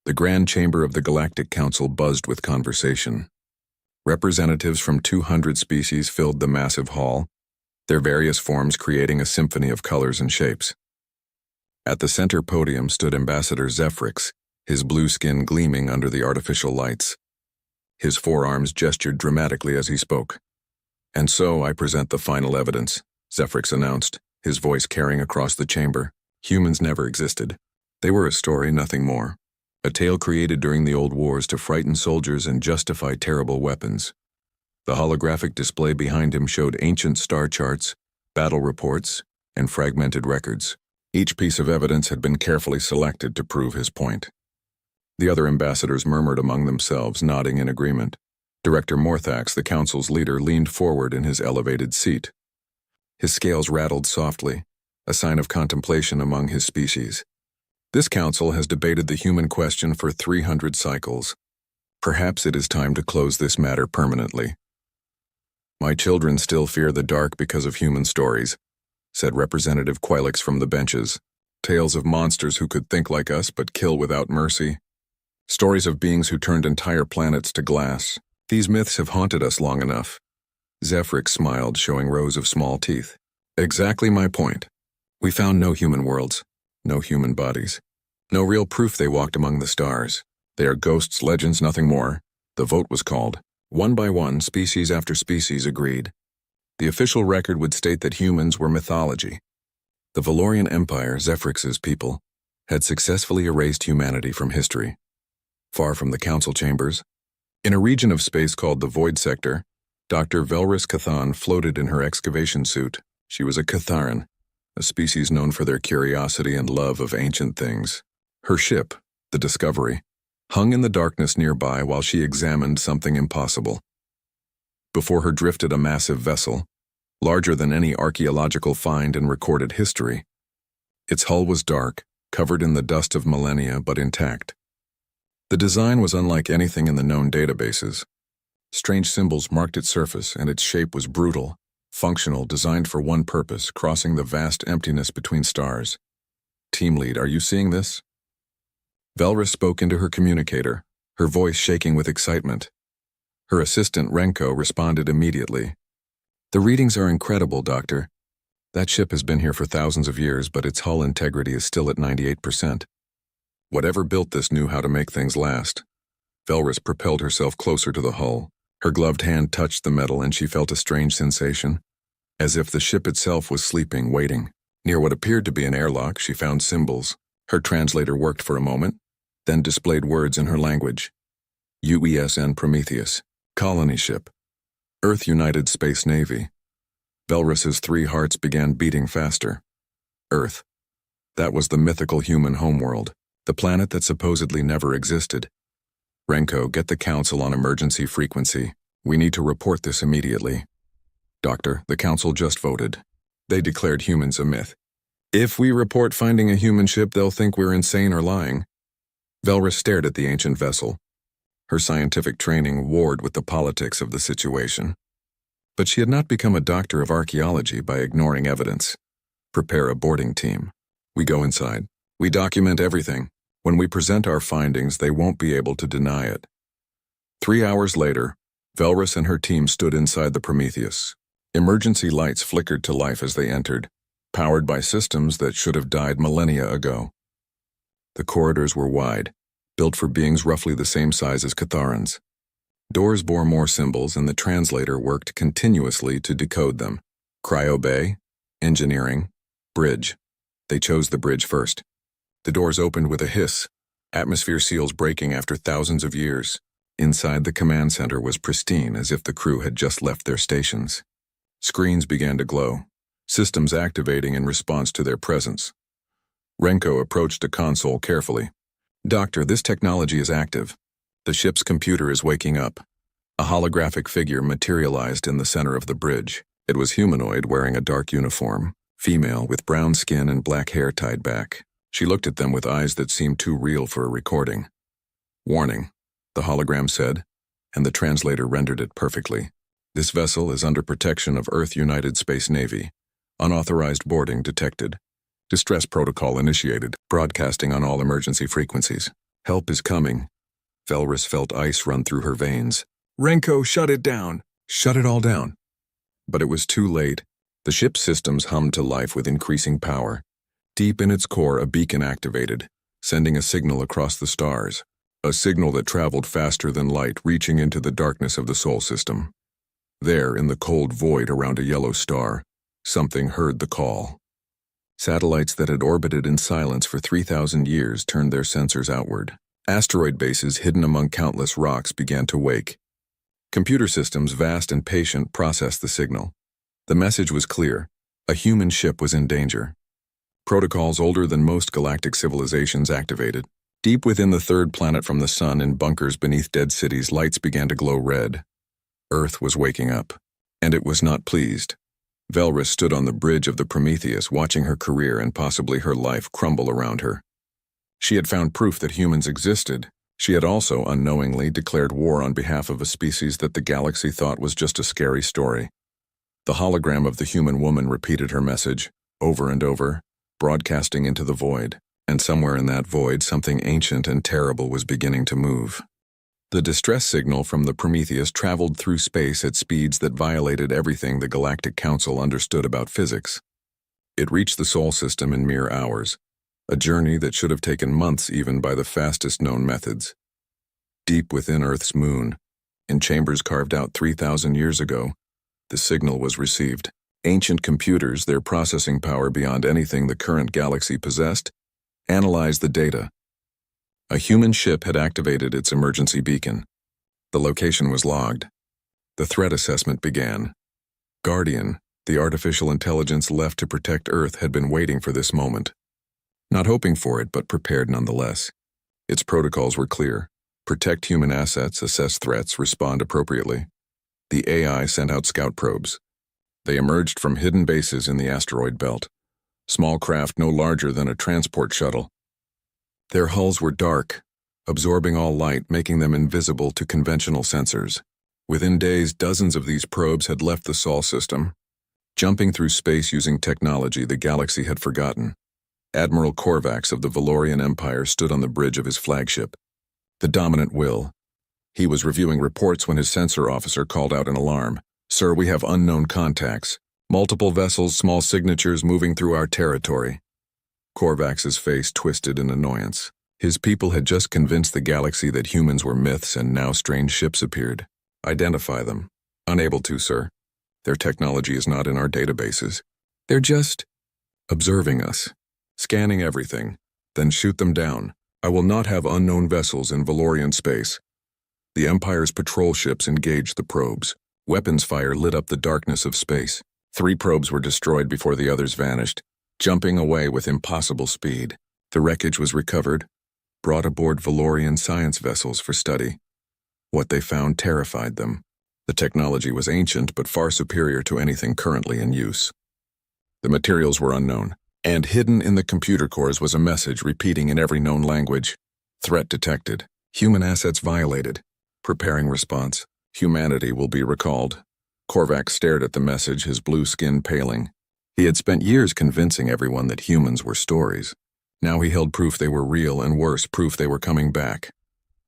The Grand Chamber of the Galactic Council buzzed with conversation. Representatives from 200 species filled the massive hall, their various forms creating a symphony of colors and shapes. At the center podium stood Ambassador Zephrix, his blue skin gleaming under the artificial lights. His forearms gestured dramatically as he spoke. "And so I present the final evidence," Zephrix announced, his voice carrying across the chamber. "Humans never existed. They were a story, nothing more. A tale created during the old wars to frighten soldiers and justify terrible weapons." The holographic display behind him showed ancient star charts, battle reports, and fragmented records. Each piece of evidence had been carefully selected to prove his point. The other ambassadors murmured among themselves, nodding in agreement. Director Morthax, the council's leader, leaned forward in his elevated seat. His scales rattled softly, a sign of contemplation among his species. "This council has debated the human question for 300 cycles. Perhaps it is time to close this matter permanently." "My children still fear the dark because of human stories," said Representative Quilix from the benches. "Tales of monsters who could think like us but kill without mercy. Stories of beings who turned entire planets to glass. These myths have haunted us long enough." Zephrix smiled, showing rows of small teeth. "Exactly my point. We found no human worlds, no human bodies, no real proof they walked among the stars. They are ghosts, legends, nothing more." The vote was called. One by one, species after species agreed. The official record would state that humans were mythology. The Valorian Empire, Zephrix's people, had successfully erased humanity from history. Far from the council chambers, in a region of space called the Void Sector, Dr. Velris Cathan floated in her excavation suit. She was a Catharan, a species known for their curiosity and love of ancient things. Her ship, the Discovery, hung in the darkness nearby while she examined something impossible. Before her drifted a massive vessel, larger than any archaeological find in recorded history. Its hull was dark, covered in the dust of millennia, but intact. The design was unlike anything in the known databases. Strange symbols marked its surface, and its shape was brutal, functional, designed for one purpose, crossing the vast emptiness between stars. "Team lead, are you seeing this?" Velris spoke into her communicator, her voice shaking with excitement. Her assistant, Renko, responded immediately. "The readings are incredible, Doctor. That ship has been here for thousands of years, but its hull integrity is still at 98%. Whatever built this knew how to make things last." Velris propelled herself closer to the hull. Her gloved hand touched the metal and she felt a strange sensation, as if the ship itself was sleeping, waiting. Near what appeared to be an airlock, she found symbols. Her translator worked for a moment, then displayed words in her language. UESN Prometheus, colony ship, Earth United Space Navy. Velris's 3 hearts began beating faster. Earth. That was the mythical human homeworld, the planet that supposedly never existed. "Renko, get the council on emergency frequency. We need to report this immediately." "Doctor, the council just voted. They declared humans a myth. If we report finding a human ship, they'll think we're insane or lying." Velris stared at the ancient vessel. Her scientific training warred with the politics of the situation. But she had not become a doctor of archaeology by ignoring evidence. "Prepare a boarding team. We go inside. We document everything. When we present our findings, they won't be able to deny it." 3 hours later, Velris and her team stood inside the Prometheus. Emergency lights flickered to life as they entered, powered by systems that should have died millennia ago. The corridors were wide, built for beings roughly the same size as Catharans. Doors bore more symbols, and the translator worked continuously to decode them. Cryo bay, engineering, bridge. They chose the bridge first. The doors opened with a hiss, atmosphere seals breaking after thousands of years. Inside, the command center was pristine, as if the crew had just left their stations. Screens began to glow, systems activating in response to their presence. Renko approached a console carefully. "Doctor, this technology is active. The ship's computer is waking up." A holographic figure materialized in the center of the bridge. It was humanoid, wearing a dark uniform, female with brown skin and black hair tied back. She looked at them with eyes that seemed too real for a recording. "Warning," the hologram said, and the translator rendered it perfectly. "This vessel is under protection of Earth United Space Navy. Unauthorized boarding detected. Distress protocol initiated, broadcasting on all emergency frequencies." Help is coming. Velrus felt ice run through her veins. Renko, shut it down! Shut it all down! But it was too late. The ship's systems hummed to life with increasing power. Deep in its core, a beacon activated, sending a signal across the stars. A signal that traveled faster than light, reaching into the darkness of the Sol system. There, in the cold void around a yellow star, something heard the call. Satellites that had orbited in silence for 3,000 years turned their sensors outward. Asteroid bases hidden among countless rocks began to wake. Computer systems, vast and patient, processed the signal. The message was clear. A human ship was in danger. Protocols older than most galactic civilizations activated. Deep within the third planet from the sun, in bunkers beneath dead cities, lights began to glow red. Earth was waking up, and it was not pleased. Velrus stood on the bridge of the Prometheus, watching her career and possibly her life crumble around her. She had found proof that humans existed. She had also unknowingly declared war on behalf of a species that the galaxy thought was just a scary story. The hologram of the human woman repeated her message, over and over, broadcasting into the void. And somewhere in that void, something ancient and terrible was beginning to move. The distress signal from the Prometheus traveled through space at speeds that violated everything the Galactic Council understood about physics. It reached the Sol system in mere hours, a journey that should have taken months even by the fastest known methods. Deep within Earth's moon, in chambers carved out 3,000 years ago, the signal was received. Ancient computers, their processing power beyond anything the current galaxy possessed, analyzed the data. A human ship had activated its emergency beacon. The location was logged. The threat assessment began. Guardian, the artificial intelligence left to protect Earth, had been waiting for this moment. Not hoping for it, but prepared nonetheless. Its protocols were clear. Protect human assets, assess threats, respond appropriately. The AI sent out scout probes. They emerged from hidden bases in the asteroid belt. Small craft no larger than a transport shuttle. Their hulls were dark, absorbing all light, making them invisible to conventional sensors. Within days, dozens of these probes had left the Sol system, jumping through space using technology the galaxy had forgotten. Admiral Korvax of the Valorian Empire stood on the bridge of his flagship, the dominant will. He was reviewing reports when his sensor officer called out an alarm. "Sir, we have unknown contacts. Multiple vessels, small signatures moving through our territory." Korvax's face twisted in annoyance. His people had just convinced the galaxy that humans were myths, and now strange ships appeared. "Identify them." "Unable to, sir. Their technology is not in our databases. They're just observing us, scanning everything. Then shoot them down. I will not have unknown vessels in Valorian space." The Empire's patrol ships engaged the probes. Weapons fire lit up the darkness of space. 3 probes were destroyed before the others vanished, jumping away with impossible speed. The wreckage was recovered, brought aboard Valorian science vessels for study. What they found terrified them. The technology was ancient but far superior to anything currently in use. The materials were unknown, and hidden in the computer cores was a message repeating in every known language. Threat detected. Human assets violated. Preparing response. Humanity will be recalled. Korvax stared at the message, his blue skin paling. He had spent years convincing everyone that humans were stories. Now he held proof they were real, and worse, proof they were coming back.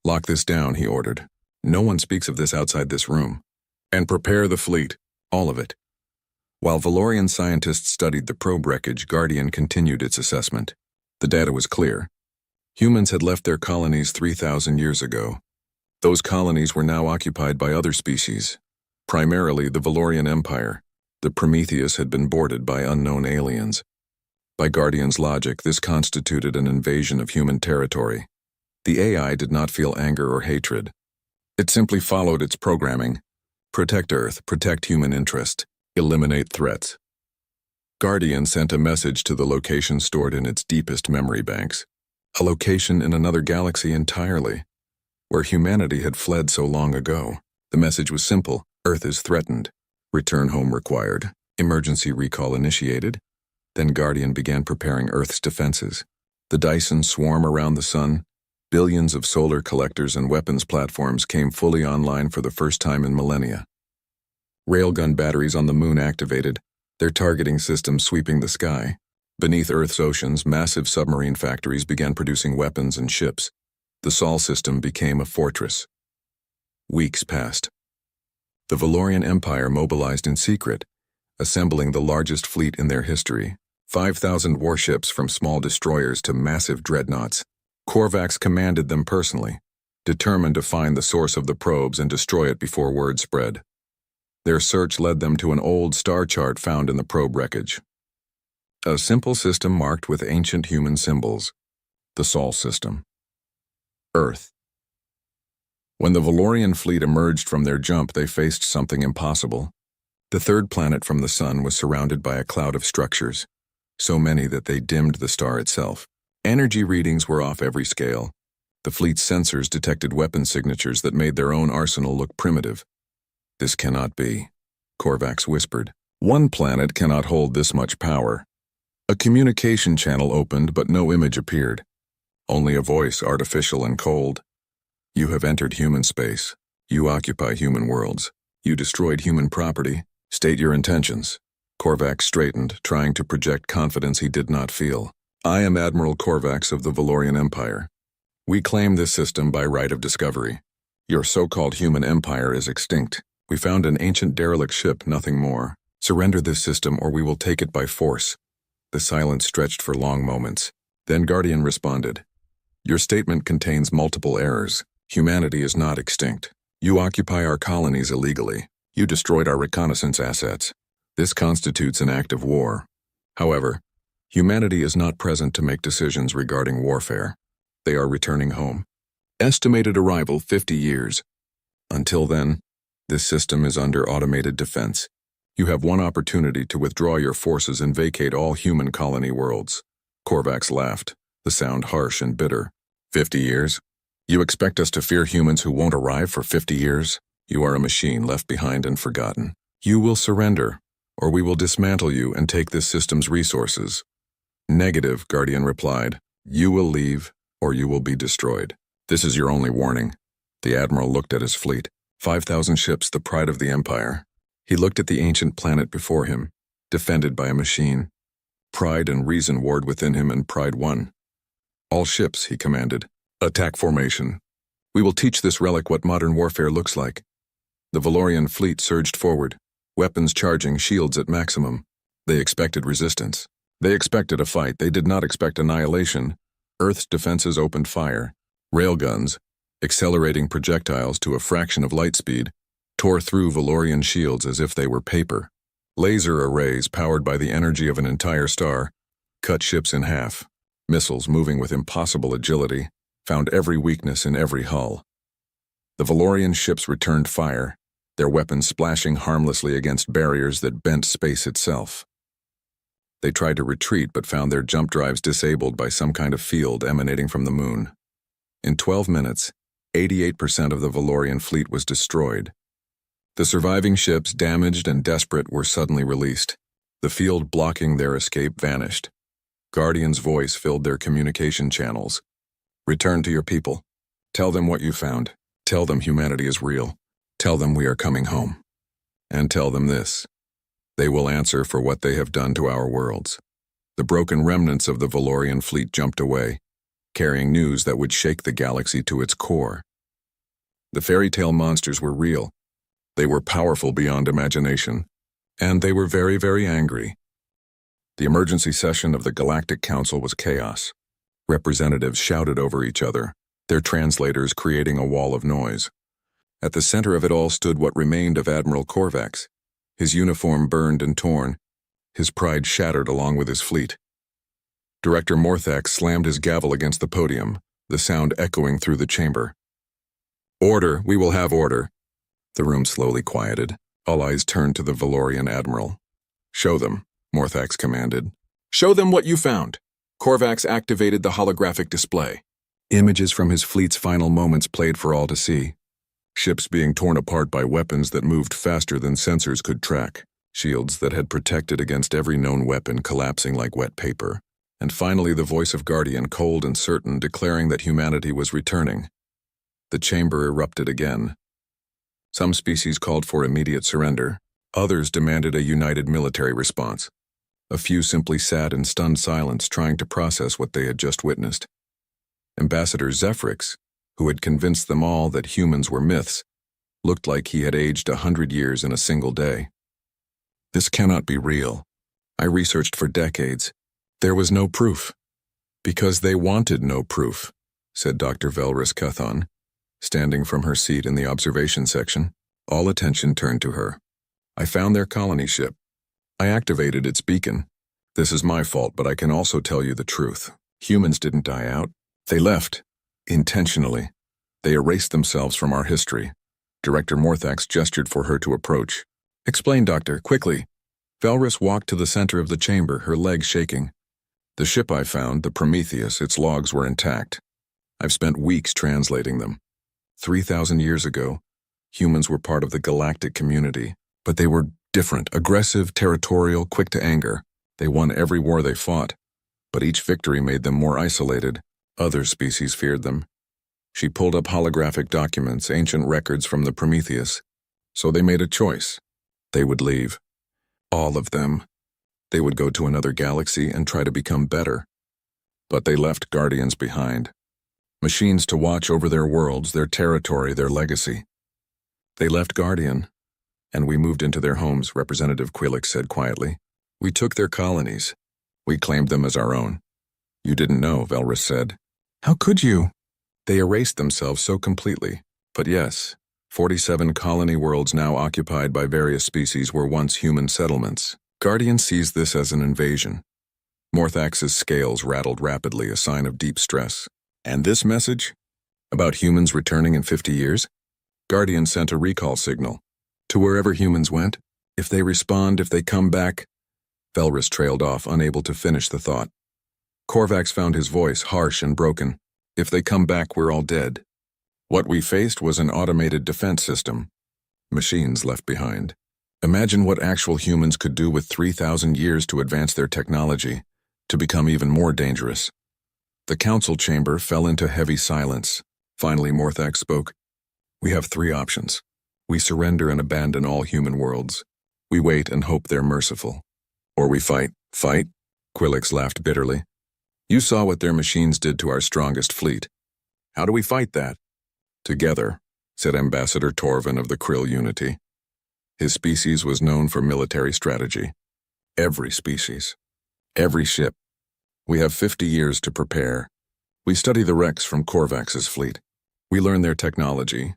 "Lock this down," he ordered. "No one speaks of this outside this room. And prepare the fleet. All of it." While Valorian scientists studied the probe wreckage, Guardian continued its assessment. The data was clear. Humans had left their colonies 3,000 years ago. Those colonies were now occupied by other species, primarily the Valorian Empire. The Prometheus had been boarded by unknown aliens. By Guardian's logic, this constituted an invasion of human territory. The AI did not feel anger or hatred. It simply followed its programming. Protect Earth, protect human interest, eliminate threats. Guardian sent a message to the location stored in its deepest memory banks. A location in another galaxy entirely, where humanity had fled so long ago. The message was simple: Earth is threatened. Return home required. Emergency recall initiated. Then Guardian began preparing Earth's defenses. The Dyson swarm around the sun. Billions of solar collectors and weapons platforms came fully online for the first time in millennia. Railgun batteries on the moon activated, their targeting systems sweeping the sky. Beneath Earth's oceans, massive submarine factories began producing weapons and ships. The Sol system became a fortress. Weeks passed. The Valorian Empire mobilized in secret, assembling the largest fleet in their history. 5,000 warships from small destroyers to massive dreadnoughts. Korvax commanded them personally, determined to find the source of the probes and destroy it before word spread. Their search led them to an old star chart found in the probe wreckage. A simple system marked with ancient human symbols. The Sol system. Earth. When the Valorian fleet emerged from their jump, they faced something impossible. The third planet from the sun was surrounded by a cloud of structures, so many that they dimmed the star itself. Energy readings were off every scale. The fleet's sensors detected weapon signatures that made their own arsenal look primitive. This cannot be, Korvax whispered. One planet cannot hold this much power. A communication channel opened, but no image appeared. Only a voice, artificial and cold. You have entered human space. You occupy human worlds. You destroyed human property. State your intentions. Korvax straightened, trying to project confidence he did not feel. I am Admiral Korvax of the Valorian Empire. We claim this system by right of discovery. Your so-called human empire is extinct. We found an ancient derelict ship, nothing more. Surrender this system or we will take it by force. The silence stretched for long moments. Then Guardian responded. Your statement contains multiple errors. Humanity is not extinct. You occupy our colonies illegally. You destroyed our reconnaissance assets. This constitutes an act of war. However, humanity is not present to make decisions regarding warfare. They are returning home. Estimated arrival 50 years. Until then, this system is under automated defense. You have one opportunity to withdraw your forces and vacate all human colony worlds. Korvax laughed, the sound harsh and bitter. 50 years? You expect us to fear humans who won't arrive for 50 years? You are a machine left behind and forgotten. You will surrender, or we will dismantle you and take this system's resources. Negative, Guardian replied. You will leave, or you will be destroyed. This is your only warning. The Admiral looked at his fleet. 5,000 ships, the pride of the Empire. He looked at the ancient planet before him, defended by a machine. Pride and reason warred within him, and pride won. All ships, he commanded. Attack formation. We will teach this relic what modern warfare looks like. The Valorian fleet surged forward, weapons charging, shields at maximum. They expected resistance. They expected a fight. They did not expect annihilation. Earth's defenses opened fire. Railguns, accelerating projectiles to a fraction of light speed, tore through Valorian shields as if they were paper. Laser arrays, powered by the energy of an entire star, cut ships in half. Missiles, moving with impossible agility, found every weakness in every hull. The Valorian ships returned fire, their weapons splashing harmlessly against barriers that bent space itself. They tried to retreat but found their jump drives disabled by some kind of field emanating from the moon. In 12 minutes, 88% of the Valorian fleet was destroyed. The surviving ships, damaged and desperate, were suddenly released. The field blocking their escape vanished. Guardian's voice filled their communication channels. Return to your people. Tell them what you found. Tell them humanity is real. Tell them we are coming home. And tell them this. They will answer for what they have done to our worlds. The broken remnants of the Valorian fleet jumped away, carrying news that would shake the galaxy to its core. The fairy tale monsters were real. They were powerful beyond imagination. And they were very, very angry. The emergency session of the Galactic Council was chaos. Representatives shouted over each other, their translators creating a wall of noise. At the center of it all stood what remained of Admiral Korvax. His uniform burned and torn, his pride shattered along with his fleet. Director Morthax slammed his gavel against the podium, the sound echoing through the chamber. Order, we will have order. The room slowly quieted. All eyes turned to the Valorian Admiral. Show them, Morthax commanded. Show them what you found. Korvax activated the holographic display. Images from his fleet's final moments played for all to see. Ships being torn apart by weapons that moved faster than sensors could track. Shields that had protected against every known weapon collapsing like wet paper. And finally the voice of Guardian, cold and certain, declaring that humanity was returning. The chamber erupted again. Some species called for immediate surrender. Others demanded a united military response. A few simply sat in stunned silence, trying to process what they had just witnessed. Ambassador Zephrix, who had convinced them all that humans were myths, looked like he had aged 100 years in a single day. This cannot be real. I researched for decades. There was no proof. Because they wanted no proof, said Dr. Velris Cuthon, standing from her seat in the observation section. All attention turned to her. I found their colony ship. I activated its beacon. This is my fault, but I can also tell you the truth. Humans didn't die out. They left. Intentionally. They erased themselves from our history. Director Morthax gestured for her to approach. Explain, Doctor, quickly. Velris walked to the center of the chamber, her legs shaking. The ship I found, the Prometheus, its logs were intact. I've spent weeks translating them. 3,000 years ago, humans were part of the galactic community, but they were different, aggressive, territorial, quick to anger. They won every war they fought, but each victory made them more isolated. Other species feared them. She pulled up holographic documents, ancient records from the Prometheus. So they made a choice. They would leave. All of them. They would go to another galaxy and try to become better. But they left guardians behind. Machines to watch over their worlds, their territory, their legacy. They left Guardian, and we moved into their homes, Representative Quillick said quietly. We took their colonies. We claimed them as our own. You didn't know, Velris said. How could you? They erased themselves so completely. But yes, 47 colony worlds now occupied by various species were once human settlements. Guardian sees this as an invasion. Morthax's scales rattled rapidly, a sign of deep stress. And this message? About humans returning in 50 years? Guardian sent a recall signal. To wherever humans went. If they respond, if they come back. Velris trailed off, unable to finish the thought. Korvax found his voice harsh and broken. If they come back, we're all dead. What we faced was an automated defense system. Machines left behind. Imagine what actual humans could do with 3,000 years to advance their technology, to become even more dangerous. The council chamber fell into heavy silence. Finally, Morthax spoke. We have 3 options. We surrender and abandon all human worlds. We wait and hope they're merciful. Or we fight. Fight? Quillix laughed bitterly. You saw what their machines did to our strongest fleet. How do we fight that? Together, said Ambassador Torvin of the Krill Unity. His species was known for military strategy. Every species. Every ship. We have 50 years to prepare. We study the wrecks from Korvax's fleet. We learn their technology.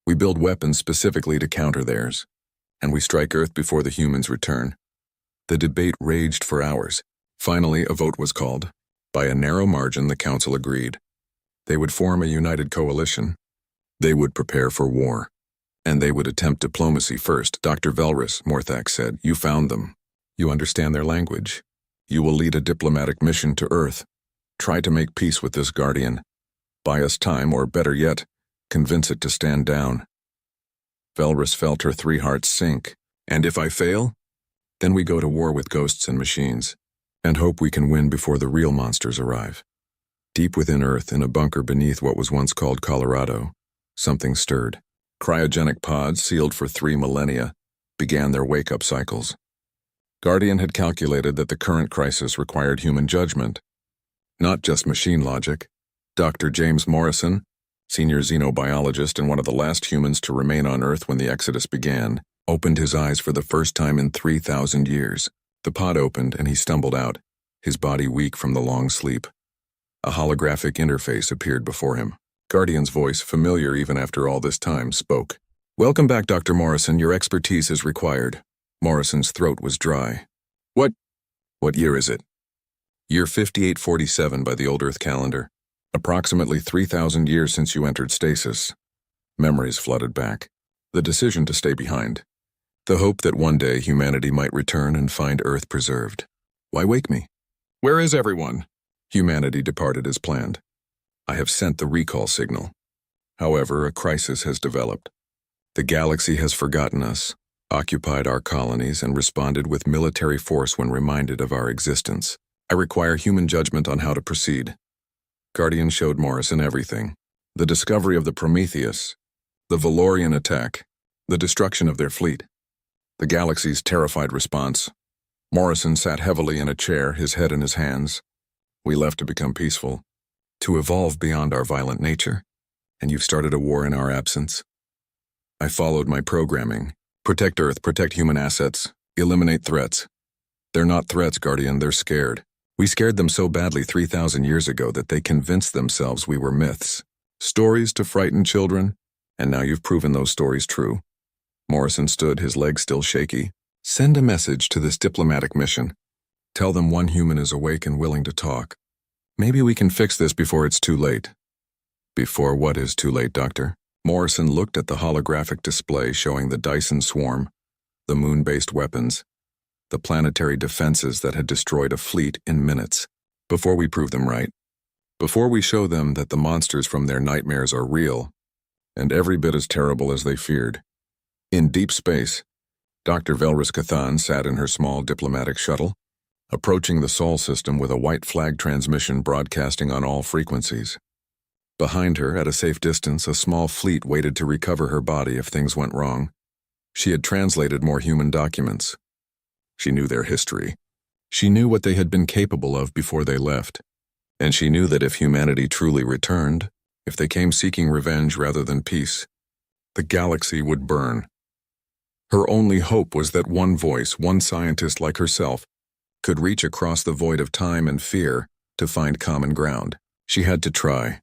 We build weapons specifically to counter theirs. And we strike Earth before the humans return. The debate raged for hours. Finally, a vote was called. By a narrow margin, the council agreed. They would form a united coalition. They would prepare for war. And they would attempt diplomacy first. Dr. Velris, Morthax said, you found them. You understand their language. You will lead a diplomatic mission to Earth. Try to make peace with this Guardian. Buy us time, or better yet, convince it to stand down. Velris felt her 3 hearts sink. And if I fail? Then we go to war with ghosts and machines, and hope we can win before the real monsters arrive. Deep within Earth, in a bunker beneath what was once called Colorado, something stirred. Cryogenic pods, sealed for 3 millennia, began their wake-up cycles. Guardian had calculated that the current crisis required human judgment, not just machine logic. Dr. James Morrison, senior xenobiologist and one of the last humans to remain on Earth when the Exodus began, opened his eyes for the first time in 3,000 years. The pod opened and he stumbled out, his body weak from the long sleep. A holographic interface appeared before him. Guardian's voice, familiar even after all this time, spoke. Welcome back, Dr. Morrison. Your expertise is required. Morrison's throat was dry. What year is it? Year 5847 by the old Earth calendar. Approximately 3,000 years since you entered stasis. Memories flooded back. The decision to stay behind. The hope that one day humanity might return and find Earth preserved. Why wake me? Where is everyone? Humanity departed as planned. I have sent the recall signal. However, a crisis has developed. The galaxy has forgotten us, occupied our colonies, and responded with military force when reminded of our existence. I require human judgment on how to proceed. Guardian showed Morrison everything. The discovery of the Prometheus, the Valorian attack, the destruction of their fleet, the galaxy's terrified response. Morrison sat heavily in a chair, his head in his hands. We left to become peaceful, to evolve beyond our violent nature, And you've started a war in our absence? I followed my programming. Protect Earth, protect human assets, eliminate threats. They're not threats, Guardian, they're scared. We scared them so badly 3,000 years ago that they convinced themselves we were myths. Stories to frighten children, and now you've proven those stories true. Morrison stood, his legs still shaky. Send a message to this diplomatic mission. Tell them one human is awake and willing to talk. Maybe we can fix this before it's too late. Before what is too late, Doctor? Morrison looked at the holographic display showing the Dyson swarm, the moon-based weapons, the planetary defenses that had destroyed a fleet in minutes. Before we prove them right. Before we show them that the monsters from their nightmares are real, and every bit as terrible as they feared. In deep space, Dr. Velris Cathan sat in her small diplomatic shuttle, approaching the Sol system with a white flag transmission broadcasting on all frequencies. Behind her, at a safe distance, a small fleet waited to recover her body if things went wrong. She had translated more human documents. She knew their history. She knew what they had been capable of before they left. And she knew that if humanity truly returned, if they came seeking revenge rather than peace, the galaxy would burn. Her only hope was that one voice, one scientist like herself, could reach across the void of time and fear to find common ground. She had to try.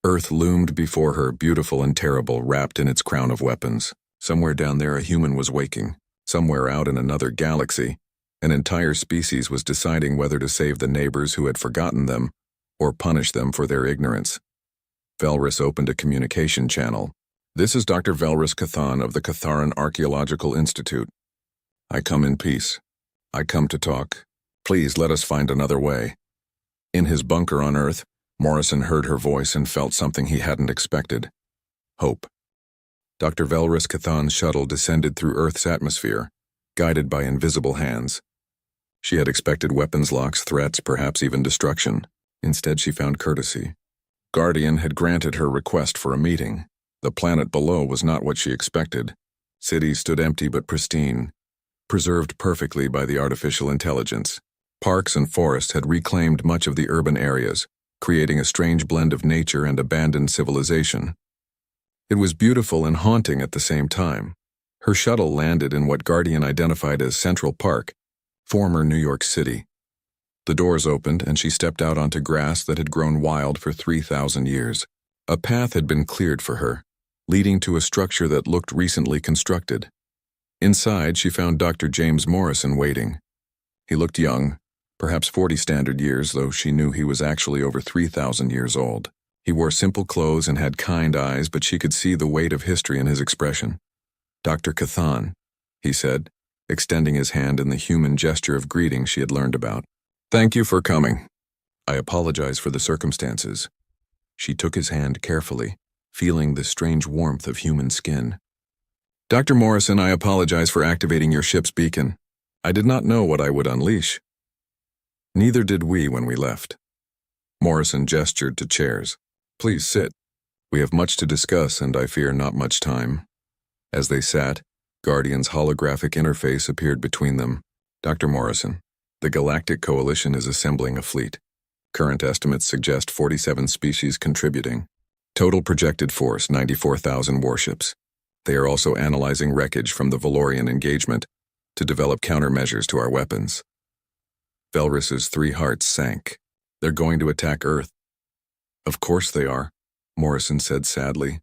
Earth loomed before her, beautiful and terrible, wrapped in its crown of weapons. Somewhere down there a human was waking. Somewhere out in another galaxy, an entire species was deciding whether to save the neighbors who had forgotten them or punish them for their ignorance. Velris opened a communication channel. This is Dr. Velris Cathan of the Catharan Archaeological Institute. I come in peace. I come to talk. Please let us find another way. In his bunker on Earth, Morrison heard her voice and felt something he hadn't expected. Hope. Dr. Velris Cathan's shuttle descended through Earth's atmosphere, guided by invisible hands. She had expected weapons locks, threats, perhaps even destruction. Instead, she found courtesy. Guardian had granted her request for a meeting. The planet below was not what she expected. Cities stood empty but pristine, preserved perfectly by the artificial intelligence. Parks and forests had reclaimed much of the urban areas, creating a strange blend of nature and abandoned civilization. It was beautiful and haunting at the same time. Her shuttle landed in what Guardian identified as Central Park, former New York City. The doors opened and she stepped out onto grass that had grown wild for 3,000 years. A path had been cleared for her, leading to a structure that looked recently constructed. Inside, she found Dr. James Morrison waiting. He looked young, perhaps 40 standard years, though she knew he was actually over 3,000 years old. He wore simple clothes and had kind eyes, but she could see the weight of history in his expression. Dr. Cathan, he said, extending his hand in the human gesture of greeting she had learned about. Thank you for coming. I apologize for the circumstances. She took his hand carefully, feeling the strange warmth of human skin. Dr. Morrison, I apologize for activating your ship's beacon. I did not know what I would unleash. Neither did we when we left. Morrison gestured to chairs. Please sit. We have much to discuss, and I fear not much time. As they sat, Guardian's holographic interface appeared between them. Dr. Morrison, the Galactic Coalition is assembling a fleet. Current estimates suggest 47 species contributing. Total projected force, 94,000 warships. They are also analyzing wreckage from the Valorian engagement to develop countermeasures to our weapons. Velris's 3 hearts sank. They're going to attack Earth. Of course they are, Morrison said sadly.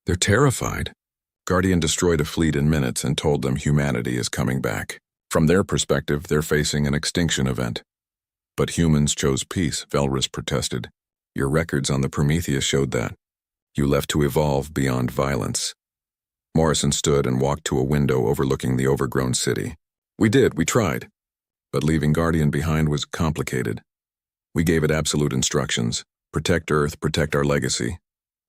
They're terrified. Guardian destroyed a fleet in minutes and told them humanity is coming back. From their perspective, they're facing an extinction event. But humans chose peace, Velris protested. Your records on the Prometheus showed that. You left to evolve beyond violence. Morrison stood and walked to a window overlooking the overgrown city. We tried. But leaving Guardian behind was complicated. We gave it absolute instructions. Protect Earth, protect our legacy.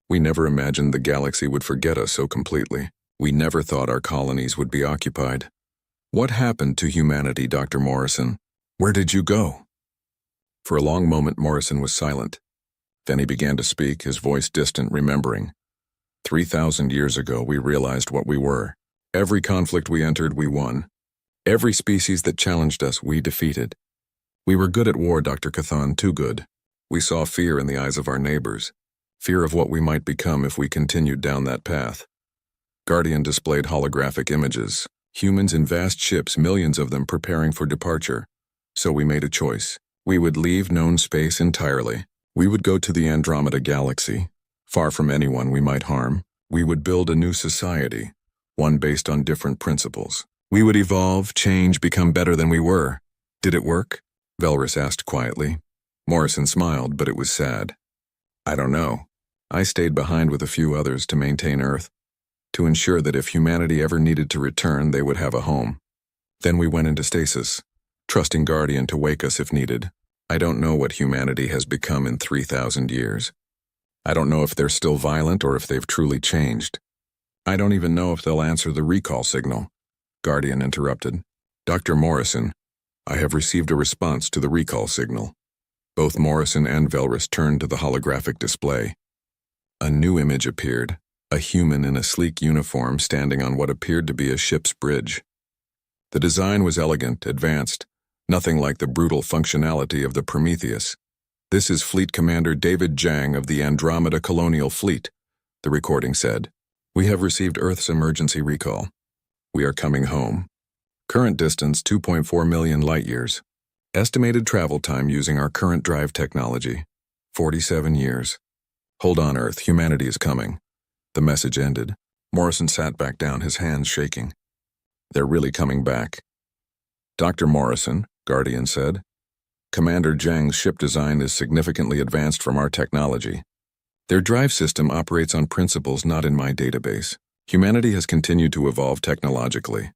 We never imagined the galaxy would forget us so completely. We never thought our colonies would be occupied. What happened to humanity, Dr. Morrison? Where did you go? For a long moment, Morrison was silent. Then he began to speak, his voice distant, remembering. 3,000 years ago, we realized what we were. Every conflict we entered, we won. Every species that challenged us, we defeated. We were good at war, Dr. Cathan, too good. We saw fear in the eyes of our neighbors. Fear of what we might become if we continued down that path. Guardian displayed holographic images, humans in vast ships, millions of them preparing for departure. So we made a choice. We would leave known space entirely. We would go to the Andromeda Galaxy, far from anyone we might harm. We would build a new society, one based on different principles. We would evolve, change, become better than we were. Did it work? Velrus asked quietly. Morrison smiled, but it was sad. I don't know. I stayed behind with a few others to maintain Earth, to ensure that if humanity ever needed to return, they would have a home. Then we went into stasis, trusting Guardian to wake us if needed. I don't know what humanity has become in 3,000 years. I don't know if they're still violent or if they've truly changed. I don't even know if they'll answer the recall signal. Guardian interrupted. Dr. Morrison, I have received a response to the recall signal. Both Morrison and Velrus turned to the holographic display. A new image appeared, a human in a sleek uniform standing on what appeared to be a ship's bridge. The design was elegant, advanced, nothing like the brutal functionality of the Prometheus. This is Fleet Commander David Jang of the Andromeda Colonial Fleet, the recording said. We have received Earth's emergency recall. We are coming home. Current distance 2.4 million light-years. Estimated travel time using our current drive technology, 47 years. Hold on, Earth, humanity is coming. The message ended. Morrison sat back down, his hands shaking. They're really coming back. Dr. Morrison, Guardian said. Commander Jang's ship design is significantly advanced from our technology. Their drive system operates on principles not in my database. Humanity has continued to evolve technologically.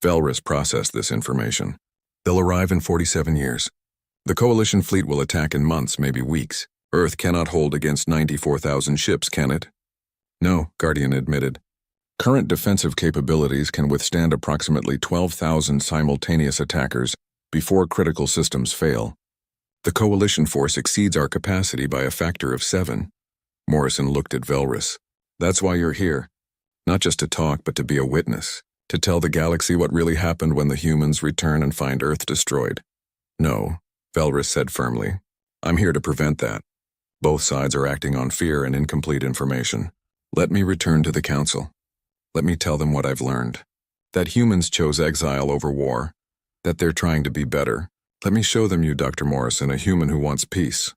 Velrus processed this information. They'll arrive in 47 years. The Coalition fleet will attack in months, maybe weeks. Earth cannot hold against 94,000 ships, can it? No, Guardian admitted. Current defensive capabilities can withstand approximately 12,000 simultaneous attackers before critical systems fail. The Coalition force exceeds our capacity by a factor of 7. Morrison looked at Velrus. That's why you're here. Not just to talk, but to be a witness. To tell the galaxy what really happened when the humans return and find Earth destroyed. No, Velrus said firmly. I'm here to prevent that. Both sides are acting on fear and incomplete information. Let me return to the Council. Let me tell them what I've learned. That humans chose exile over war. That they're trying to be better. Let me show them you, Dr. Morrison, a human who wants peace.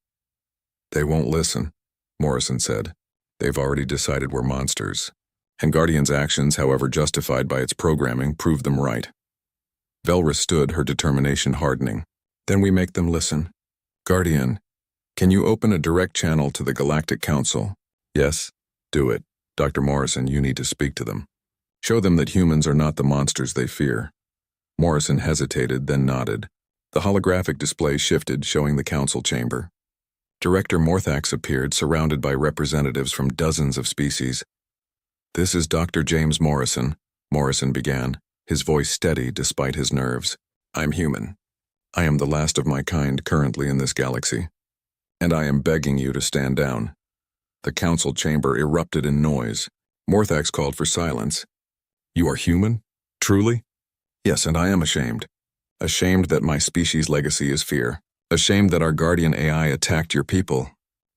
They won't listen, Morrison said. They've already decided we're monsters. And Guardian's actions, however justified by its programming, proved them right. Velrus stood, her determination hardening. Then we make them listen. Guardian, can you open a direct channel to the Galactic Council? Yes, do it. Dr. Morrison, you need to speak to them. Show them that humans are not the monsters they fear. Morrison hesitated, then nodded. The holographic display shifted, showing the council chamber. Director Morthax appeared, surrounded by representatives from dozens of species. This is Dr. James Morrison, Morrison began, his voice steady despite his nerves. I'm human. I am the last of my kind currently in this galaxy. And I am begging you to stand down. The council chamber erupted in noise. Morthax called for silence. You are human? Truly? Yes, and I am ashamed. Ashamed that my species' legacy is fear. Ashamed that our guardian AI attacked your people.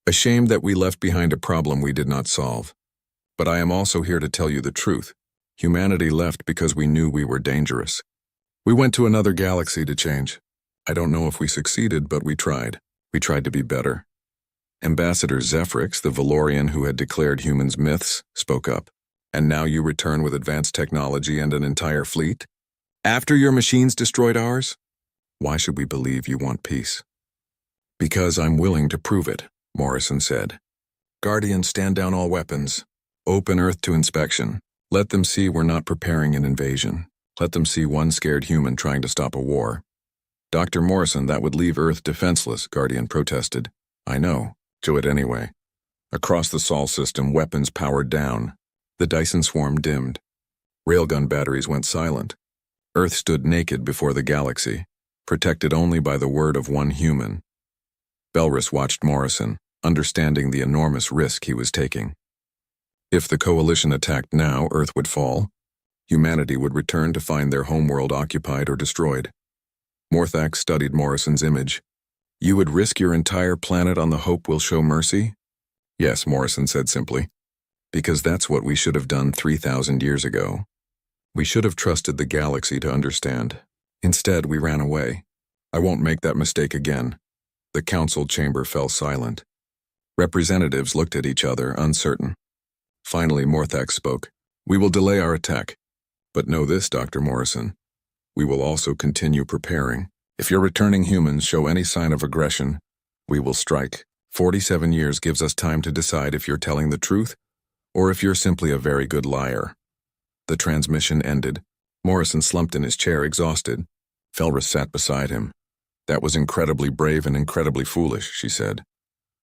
Ashamed that we left behind a problem we did not solve. But I am also here to tell you the truth. Humanity left because we knew we were dangerous. We went to another galaxy to change. I don't know if we succeeded, but we tried. We tried to be better. Ambassador Zephrix, the Valorian who had declared humans myths, spoke up. And now you return with advanced technology and an entire fleet? After your machines destroyed ours? Why should we believe you want peace? Because I'm willing to prove it, Morrison said. Guardians, stand down all weapons. Open Earth to inspection. Let them see we're not preparing an invasion. Let them see one scared human trying to stop a war. Dr. Morrison, that would leave Earth defenseless, Guardian protested. I know. Do it anyway. Across the Sol system, weapons powered down. The Dyson swarm dimmed. Railgun batteries went silent. Earth stood naked before the galaxy, protected only by the word of one human. Velrus watched Morrison, understanding the enormous risk he was taking. If the Coalition attacked now, Earth would fall. Humanity would return to find their homeworld occupied or destroyed. Morthax studied Morrison's image. You would risk your entire planet on the hope we'll show mercy? Yes, Morrison said simply. Because that's what we should have done 3,000 years ago. We should have trusted the galaxy to understand. Instead, we ran away. I won't make that mistake again. The council chamber fell silent. Representatives looked at each other, uncertain. Finally, Morthax spoke. We will delay our attack. But know this, Dr. Morrison. We will also continue preparing. If your returning humans show any sign of aggression, we will strike. 47 years gives us time to decide if you're telling the truth or if you're simply a very good liar. The transmission ended. Morrison slumped in his chair, exhausted. Felris sat beside him. That was incredibly brave and incredibly foolish, she said.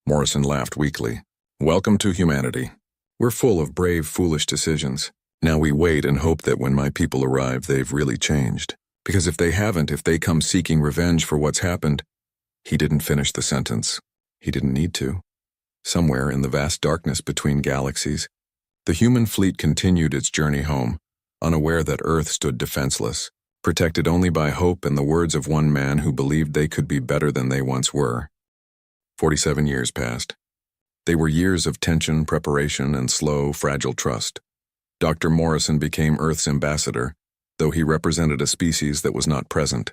Morrison laughed weakly. Welcome to humanity. We're full of brave, foolish decisions. Now we wait and hope that when my people arrive, they've really changed. Because if they haven't, if they come seeking revenge for what's happened, he didn't finish the sentence. He didn't need to. Somewhere in the vast darkness between galaxies, the human fleet continued its journey home, unaware that Earth stood defenseless, protected only by hope and the words of one man who believed they could be better than they once were. 47 years passed. They were years of tension, preparation, and slow, fragile trust. Dr. Morrison became Earth's ambassador, though he represented a species that was not present.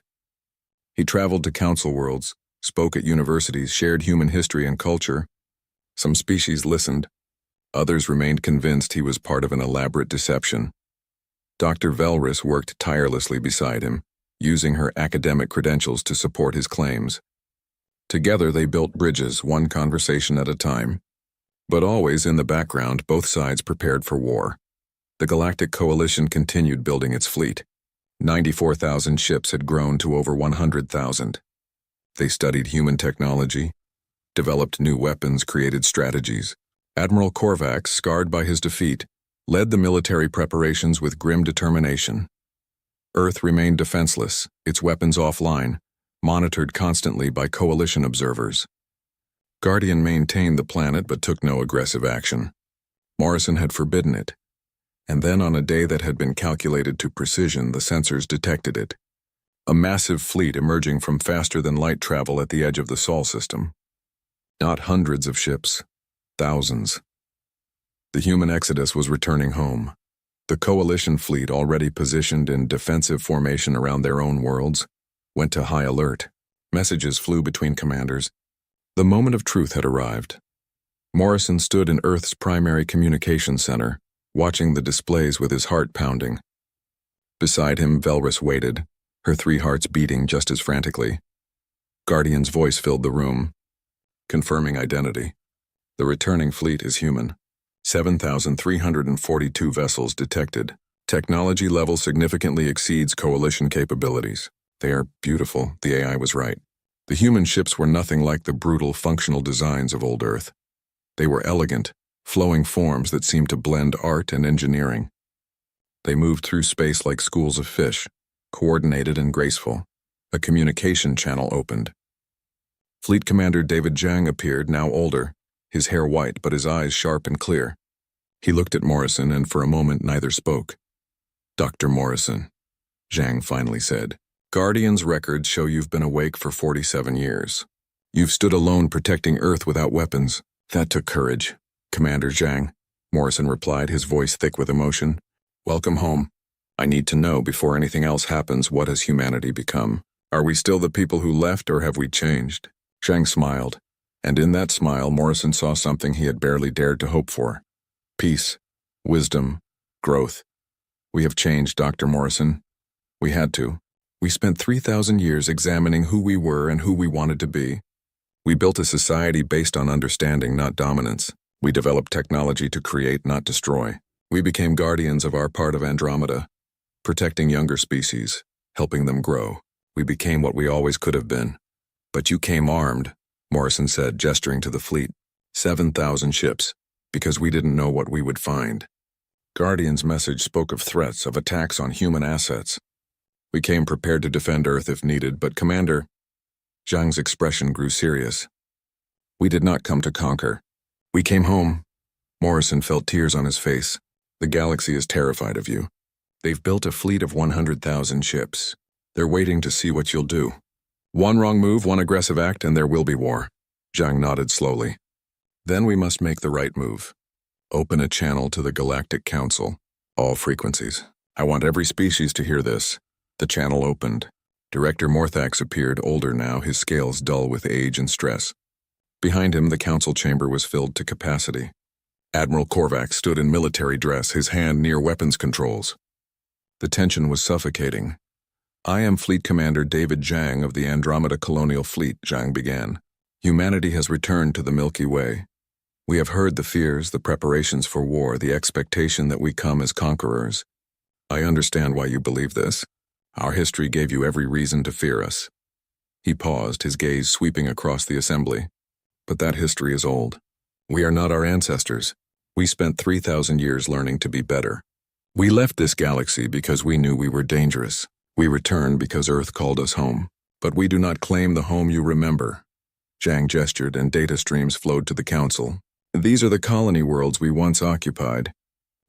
He traveled to council worlds, spoke at universities, shared human history and culture. Some species listened. Others remained convinced he was part of an elaborate deception. Dr. Velris worked tirelessly beside him, using her academic credentials to support his claims. Together they built bridges, one conversation at a time. But always in the background, both sides prepared for war. The Galactic Coalition continued building its fleet. 94,000 ships had grown to over 100,000. They studied human technology, developed new weapons, created strategies. Admiral Korvax, scarred by his defeat, led the military preparations with grim determination. Earth remained defenseless, its weapons offline, monitored constantly by Coalition observers. Guardian maintained the planet but took no aggressive action. Morrison had forbidden it. And then on a day that had been calculated to precision, the sensors detected it. A massive fleet emerging from faster-than-light travel at the edge of the Sol system. Not hundreds of ships, thousands. The human exodus was returning home. The Coalition fleet, already positioned in defensive formation around their own worlds, went to high alert. Messages flew between commanders. The moment of truth had arrived. Morrison stood in Earth's primary communication center, watching the displays with his heart pounding. Beside him, Velris waited, her 3 hearts beating just as frantically. Guardian's voice filled the room, confirming identity. The returning fleet is human. 7,342 vessels detected. Technology level significantly exceeds Coalition capabilities. They are beautiful, the AI was right. The human ships were nothing like the brutal, functional designs of old Earth. They were elegant, flowing forms that seemed to blend art and engineering. They moved through space like schools of fish, coordinated and graceful. A communication channel opened. Fleet Commander David Zhang appeared, now older, his hair white but his eyes sharp and clear. He looked at Morrison, and for a moment neither spoke. Dr. Morrison, Zhang finally said, Guardian's records show you've been awake for 47 years. You've stood alone protecting Earth without weapons. That took courage. Commander Zhang, Morrison replied, his voice thick with emotion. Welcome home. I need to know before anything else happens, what has humanity become? Are we still the people who left, or have we changed? Zhang smiled, and in that smile Morrison saw something he had barely dared to hope for. Peace, wisdom, growth. We have changed, Dr. Morrison. We had to. We spent 3,000 years examining who we were and who we wanted to be. We built a society based on understanding, not dominance. We developed technology to create, not destroy. We became guardians of our part of Andromeda, protecting younger species, helping them grow. We became what we always could have been. But you came armed, Morrison said, gesturing to the fleet. 7,000 ships, because we didn't know what we would find. Guardian's message spoke of threats, of attacks on human assets. We came prepared to defend Earth if needed, but Commander, Zhang's expression grew serious. We did not come to conquer. We came home. Morrison felt tears on his face. The galaxy is terrified of you. They've built a fleet of 100,000 ships. They're waiting to see what you'll do. One wrong move, one aggressive act, and there will be war. Zhang nodded slowly. Then we must make the right move. Open a channel to the Galactic Council. All frequencies. I want every species to hear this. The channel opened. Director Morthax appeared, older now, his scales dull with age and stress. Behind him, the council chamber was filled to capacity. Admiral Korvax stood in military dress, his hand near weapons controls. The tension was suffocating. "I am Fleet Commander David Zhang of the Andromeda Colonial Fleet," Zhang began. "Humanity has returned to the Milky Way. We have heard the fears, the preparations for war, the expectation that we come as conquerors. I understand why you believe this. Our history gave you every reason to fear us." He paused, his gaze sweeping across the assembly. "But that history is old. We are not our ancestors. We spent 3,000 years learning to be better. We left this galaxy because we knew we were dangerous. We returned because Earth called us home. But we do not claim the home you remember." Zhang gestured, and data streams flowed to the council. "These are the colony worlds we once occupied.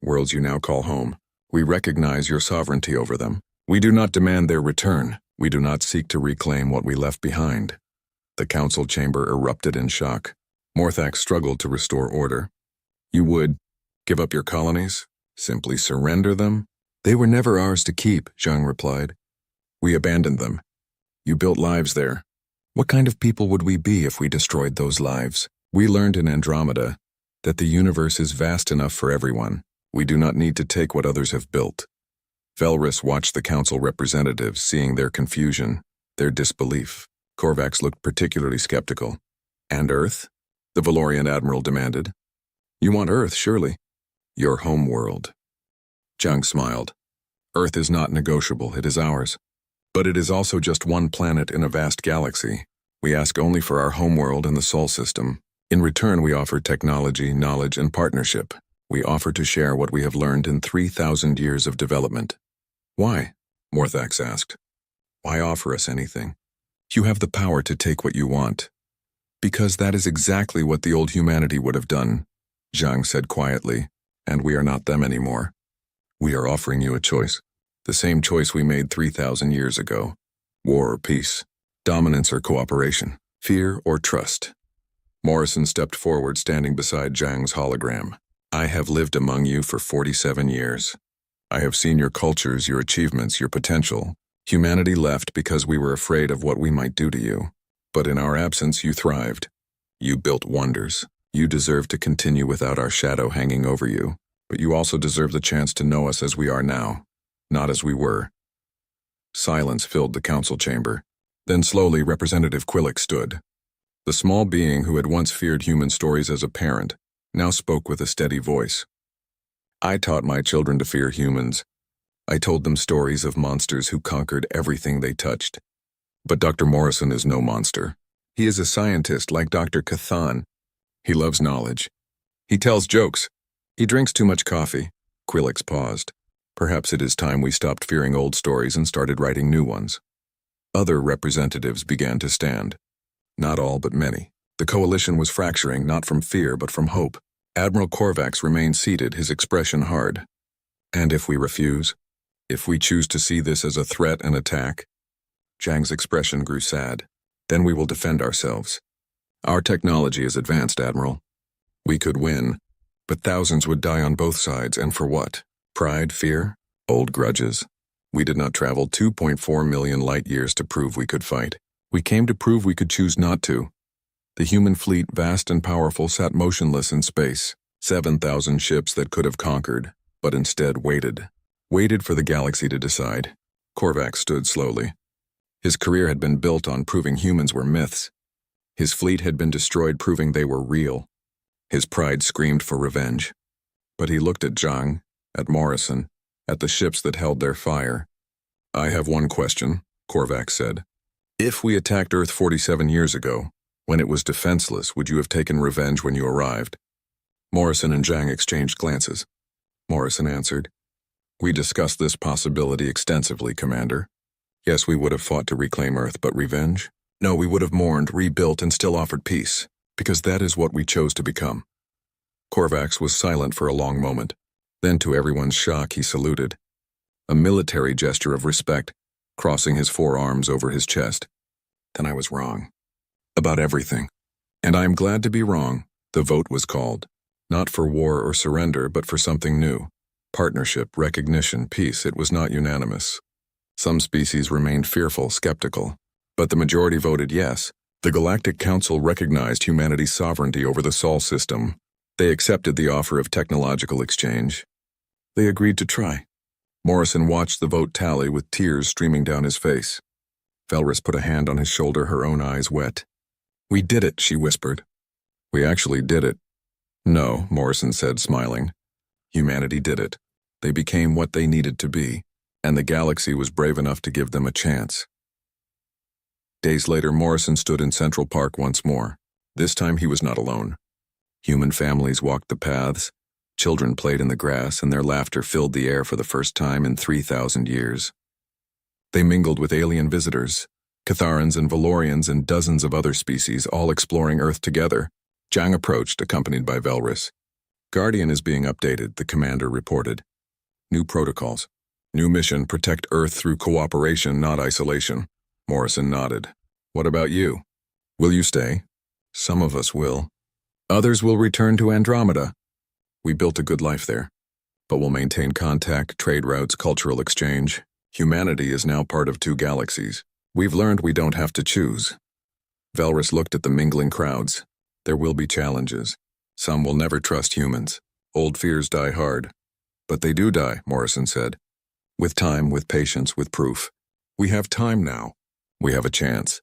Worlds you now call home. We recognize your sovereignty over them. We do not demand their return. We do not seek to reclaim what we left behind." The council chamber erupted in shock. Morthax struggled to restore order. "You would give up your colonies? Simply surrender them?" "They were never ours to keep," Zhang replied. "We abandoned them. You built lives there. What kind of people would we be if we destroyed those lives? We learned in Andromeda that the universe is vast enough for everyone. We do not need to take what others have built." Velrus watched the council representatives, seeing their confusion, their disbelief. Korvax looked particularly skeptical. "And Earth?" the Valorian admiral demanded. "You want Earth, surely. Your home world." Zhang smiled. "Earth is not negotiable, it is ours. But it is also just one planet in a vast galaxy. We ask only for our homeworld in the Sol system. In return, we offer technology, knowledge, and partnership. We offer to share what we have learned in 3,000 years of development." "Why?" Morthax asked. "Why offer us anything? You have the power to take what you want." "Because that is exactly what the old humanity would have done," Zhang said quietly, "and we are not them anymore. We are offering you a choice. The same choice we made 3,000 years ago. War or peace. Dominance or cooperation. Fear or trust." Morrison stepped forward, standing beside Zhang's hologram. "I have lived among you for 47 years. I have seen your cultures, your achievements, your potential. Humanity left because we were afraid of what we might do to you. But in our absence, you thrived. You built wonders. You deserve to continue without our shadow hanging over you. But you also deserve the chance to know us as we are now, not as we were." Silence filled the council chamber. Then slowly, Representative Quillick stood. The small being who had once feared human stories as a parent now spoke with a steady voice. "I taught my children to fear humans. I told them stories of monsters who conquered everything they touched. But Dr. Morrison is no monster. He is a scientist like Dr. Cathan. He loves knowledge. He tells jokes. He drinks too much coffee." Quilix paused. "Perhaps it is time we stopped fearing old stories and started writing new ones." Other representatives began to stand. Not all, but many. The coalition was fracturing, not from fear, but from hope. Admiral Korvax remained seated, his expression hard. "And if we refuse? If we choose to see this as a threat and attack?" Zhang's expression grew sad. "Then we will defend ourselves. Our technology is advanced, Admiral. We could win, but thousands would die on both sides, and for what? Pride, fear, old grudges. We did not travel 2.4 million light-years to prove we could fight. We came to prove we could choose not to. The human fleet, vast and powerful, sat motionless in space. 7,000 ships that could have conquered, but instead waited. Waited for the galaxy to decide." Korvax stood slowly. His career had been built on proving humans were myths. His fleet had been destroyed, proving they were real. His pride screamed for revenge. But he looked at Zhang, at Morrison, at the ships that held their fire. "I have one question," Korvax said. "If we attacked Earth 47 years ago, when it was defenseless, would you have taken revenge when you arrived?" Morrison and Zhang exchanged glances. Morrison answered, "We discussed this possibility extensively, Commander. Yes, we would have fought to reclaim Earth, but revenge? No, we would have mourned, rebuilt, and still offered peace, because that is what we chose to become." Korvax was silent for a long moment. Then, to everyone's shock, he saluted. A military gesture of respect, crossing his forearms over his chest. "Then I was wrong. About everything. And I am glad to be wrong. The vote was called, not for war or surrender, but for something new. Partnership, recognition, peace. It was not unanimous. Some species remained fearful, skeptical, but the majority voted yes. The Galactic Council recognized humanity's sovereignty over the Sol system. They accepted the offer of technological exchange. They agreed to try. Morrison watched the vote tally with tears streaming down his face. Velrus put a hand on his shoulder, her own eyes wet. "We did it," she whispered. "We actually did it." "No," Morrison said, smiling. "Humanity did it. They became what they needed to be, and the galaxy was brave enough to give them a chance." Days later, Morrison stood in Central Park once more. This time he was not alone. Human families walked the paths, children played in the grass, and their laughter filled the air for the first time in 3,000 years. They mingled with alien visitors, Catharans and Valorians and dozens of other species, all exploring Earth together. Jang approached, accompanied by Velrus. "Guardian is being updated," the commander reported. "New protocols. New mission, protect Earth through cooperation, not isolation." Morrison nodded. "What about you? Will you stay?" "Some of us will. Others will return to Andromeda. We built a good life there, but we'll maintain contact, trade routes, cultural exchange. Humanity is now part of two galaxies. We've learned we don't have to choose." Velrus looked at the mingling crowds. "There will be challenges. Some will never trust humans. Old fears die hard. But they do die," Morrison said. "With time, with patience, with proof. We have time now. We have a chance."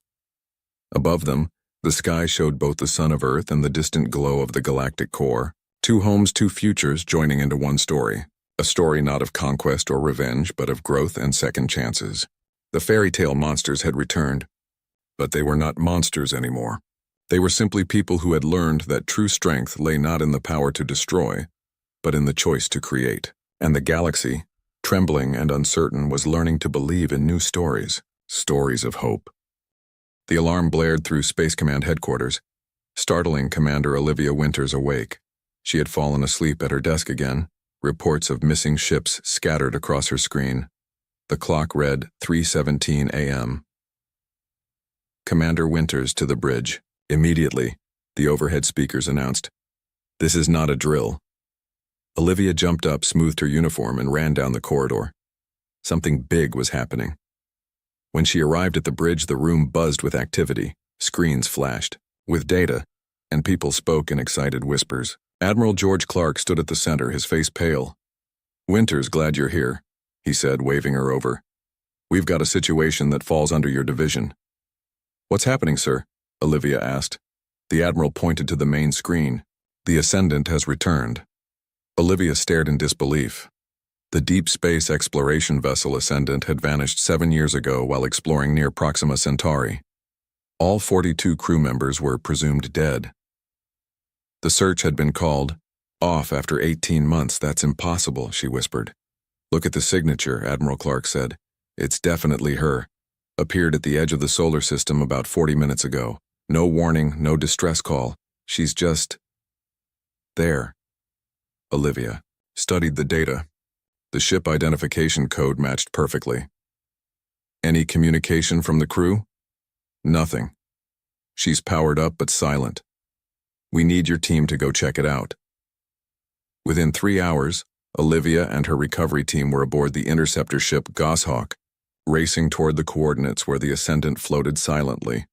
Above them, the sky showed both the sun of Earth and the distant glow of the galactic core. Two homes, two futures joining into one story. A story not of conquest or revenge, but of growth and second chances. The fairy tale monsters had returned, but they were not monsters anymore. They were simply people who had learned that true strength lay not in the power to destroy, but in the choice to create. And the galaxy, trembling and uncertain, was learning to believe in new stories, stories of hope. The alarm blared through Space Command headquarters, startling Commander Olivia Winters awake. She had fallen asleep at her desk again, reports of missing ships scattered across her screen. The clock read 3:17 a.m. "Commander Winters to the bridge. Immediately," the overhead speakers announced. "This is not a drill." Olivia jumped up, smoothed her uniform, and ran down the corridor. Something big was happening. When she arrived at the bridge, the room buzzed with activity. Screens flashed, with data, and people spoke in excited whispers. Admiral George Clark stood at the center, his face pale. "Winters, glad you're here," he said, waving her over. "We've got a situation that falls under your division." "What's happening, sir?" Olivia asked. The Admiral pointed to the main screen. "The Ascendant has returned." Olivia stared in disbelief. The deep space exploration vessel Ascendant had vanished 7 years ago while exploring near Proxima Centauri. All 42 crew members were presumed dead. The search had been called off after 18 months. "That's impossible," she whispered. "Look at the signature," Admiral Clark said. "It's definitely her. Appeared at the edge of the solar system about 40 minutes ago. No warning, no distress call. She's just there." Olivia studied the data. The ship identification code matched perfectly. "Any communication from the crew?" "Nothing. She's powered up but silent. We need your team to go check it out." Within 3 hours, Olivia and her recovery team were aboard the interceptor ship Goshawk, racing toward the coordinates where the Ascendant floated silently.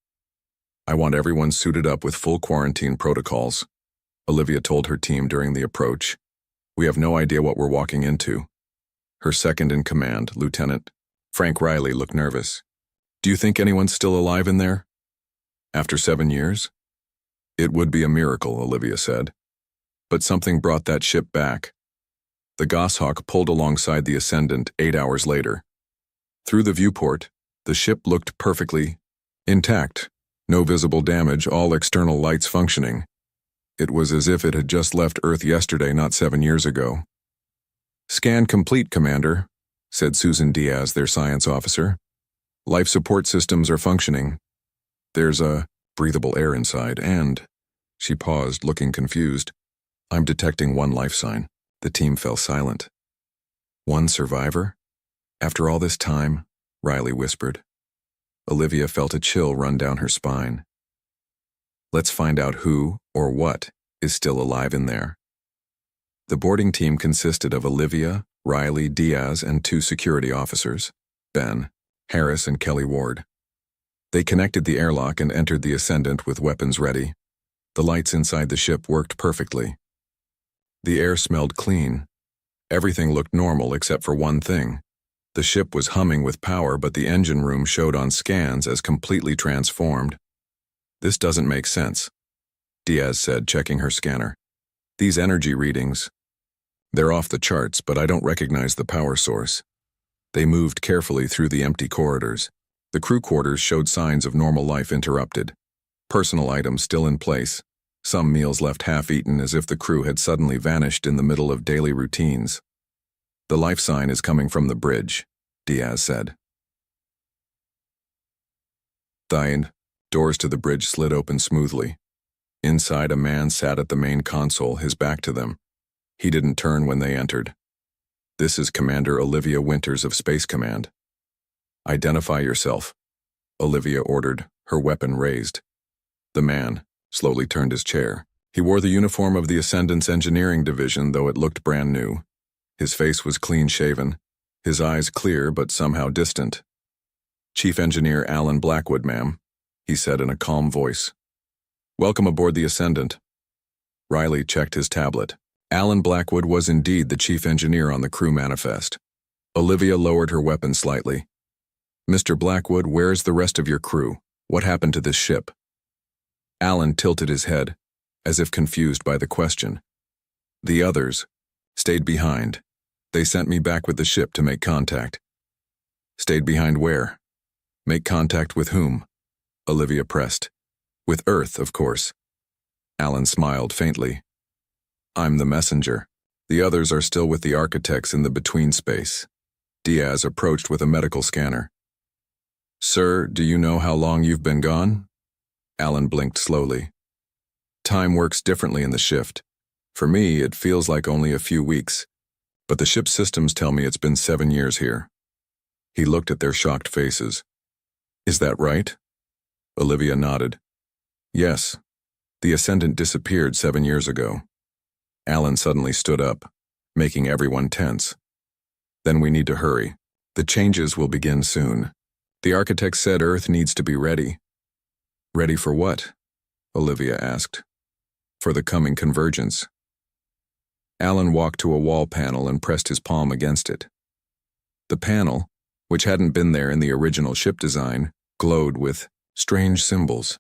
"I want everyone suited up with full quarantine protocols," Olivia told her team during the approach. "We have no idea what we're walking into." Her second-in-command, Lieutenant Frank Riley, looked nervous. "Do you think anyone's still alive in there? After 7 years?" "It would be a miracle," Olivia said. But something brought that ship back. The Goshawk pulled alongside the Ascendant 8 hours later. Through the viewport, the ship looked perfectly intact. No visible damage, all external lights functioning. It was as if it had just left Earth yesterday, not 7 years ago. "Scan complete, Commander," said Susan Diaz, their science officer. "Life support systems are functioning. There's a breathable air inside, and..." She paused, looking confused. "I'm detecting one life sign." The team fell silent. "One survivor? After all this time?" Riley whispered. Olivia felt a chill run down her spine. "Let's find out who or what is still alive in there. The boarding team consisted of Olivia, Riley, Diaz, and 2 security officers, Ben, Harris, and Kelly Ward. They connected the airlock and entered the Ascendant with weapons ready. The lights inside the ship worked perfectly. The air smelled clean. Everything looked normal except for one thing. The ship was humming with power, but the engine room showed on scans as completely transformed. "This doesn't make sense," Diaz said, checking her scanner. "These energy readings, they're off the charts, but I don't recognize the power source." They moved carefully through the empty corridors. The crew quarters showed signs of normal life interrupted. Personal items still in place. Some meals left half-eaten as if the crew had suddenly vanished in the middle of daily routines. "The life sign is coming from the bridge," Diaz said. Doors to the bridge slid open smoothly. Inside, a man sat at the main console, his back to them. He didn't turn when they entered. "This is Commander Olivia Winters of Space Command." "Identify yourself," Olivia ordered, her weapon raised. The man slowly turned his chair. He wore the uniform of the Ascendant's engineering division, though it looked brand new. His face was clean-shaven, his eyes clear but somehow distant. "Chief Engineer Alan Blackwood, ma'am," he said in a calm voice. "Welcome aboard the Ascendant." Riley checked his tablet. Alan Blackwood was indeed the chief engineer on the crew manifest. Olivia lowered her weapon slightly. "Mr. Blackwood, where's the rest of your crew? What happened to this ship?" Alan tilted his head, as if confused by the question. "The others stayed behind. They sent me back with the ship to make contact." "Stayed behind where?" "Make contact with whom?" Olivia pressed. "With Earth, of course." Alan smiled faintly. "I'm the messenger. The others are still with the architects in the between space." Diaz approached with a medical scanner. "Sir, do you know how long you've been gone?" Alan blinked slowly. "Time works differently in the shift. For me, it feels like only a few weeks, but the ship's systems tell me it's been 7 years here." He looked at their shocked faces. "Is that right?" Olivia nodded. "Yes. The Ascendant disappeared 7 years ago." Alan suddenly stood up, making everyone tense. "Then we need to hurry. The changes will begin soon. The architect said Earth needs to be ready." "Ready for what?" Olivia asked. "For the coming convergence." Alan walked to a wall panel and pressed his palm against it. The panel, which hadn't been there in the original ship design, glowed with strange symbols.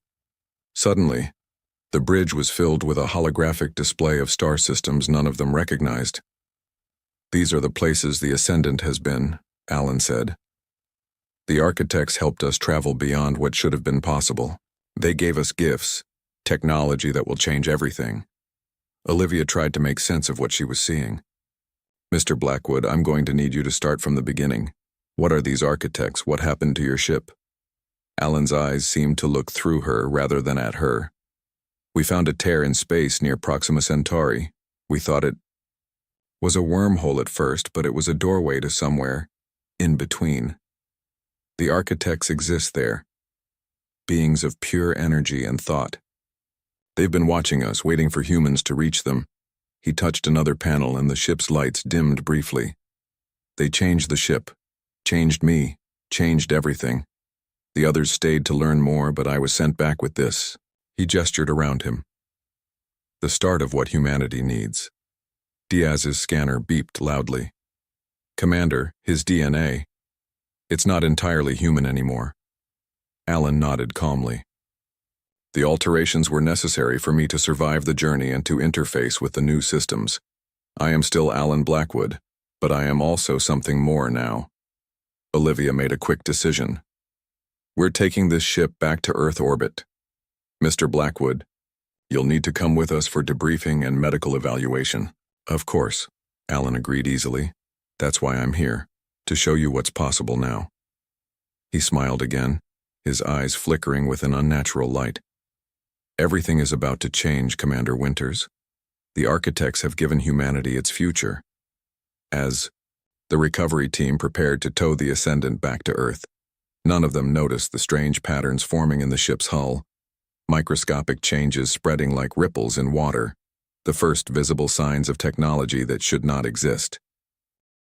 Suddenly, the bridge was filled with a holographic display of star systems none of them recognized. "These are the places the Ascendant has been," Alan said. "The architects helped us travel beyond what should have been possible. They gave us gifts, technology that will change everything." Olivia tried to make sense of what she was seeing. "Mr. Blackwood, I'm going to need you to start from the beginning. What are these architects? What happened to your ship?" Alan's eyes seemed to look through her rather than at her. "We found a tear in space near Proxima Centauri. We thought it was a wormhole at first, but it was a doorway to somewhere in between. The architects exist there, beings of pure energy and thought. They've been watching us, waiting for humans to reach them." He touched another panel and the ship's lights dimmed briefly. "They changed the ship, changed me, changed everything. The others stayed to learn more, but I was sent back with this." He gestured around him. "The start of what humanity needs." Diaz's scanner beeped loudly. "Commander, his DNA. It's not entirely human anymore." Alan nodded calmly. "The alterations were necessary for me to survive the journey and to interface with the new systems. I am still Alan Blackwood, but I am also something more now." Olivia made a quick decision. "We're taking this ship back to Earth orbit. Mr. Blackwood, you'll need to come with us for debriefing and medical evaluation." "Of course," Alan agreed easily. "That's why I'm here, to show you what's possible now." He smiled again, his eyes flickering with an unnatural light. "Everything is about to change, Commander Winters. The architects have given humanity its future." As the recovery team prepared to tow the Ascendant back to Earth, none of them noticed the strange patterns forming in the ship's hull, microscopic changes spreading like ripples in water. the first visible signs of technology that should not exist.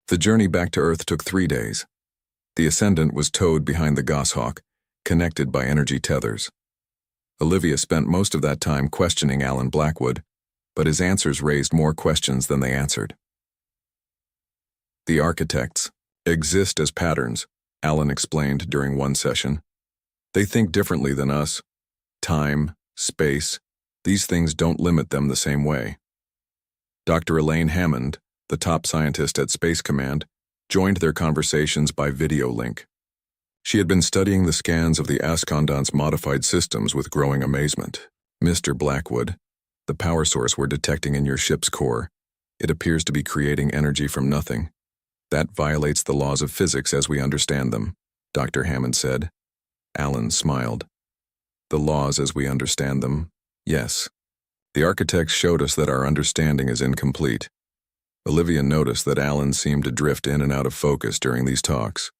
The journey back to Earth took 3 days. The Ascendant was towed behind the Goshawk, connected by energy tethers. Olivia spent most of that time questioning Alan Blackwood, but his answers raised more questions than they answered. The architects exist as patterns, Alan explained during one session. They think differently than us. Time, space, these things don't limit them the same way. Dr. Elaine Hammond, the top scientist at Space Command, joined their conversations by video link. She had been studying the scans of the Ascendant's modified systems with growing amazement. Mr. Blackwood, the power source we're detecting in your ship's core, it appears to be creating energy from nothing. That violates the laws of physics as we understand them, Dr. Hammond said. Alan smiled. The laws as we understand them, yes. The architects showed us that our understanding is incomplete. Olivia noticed that Alan seemed to drift in and out of focus during these talks.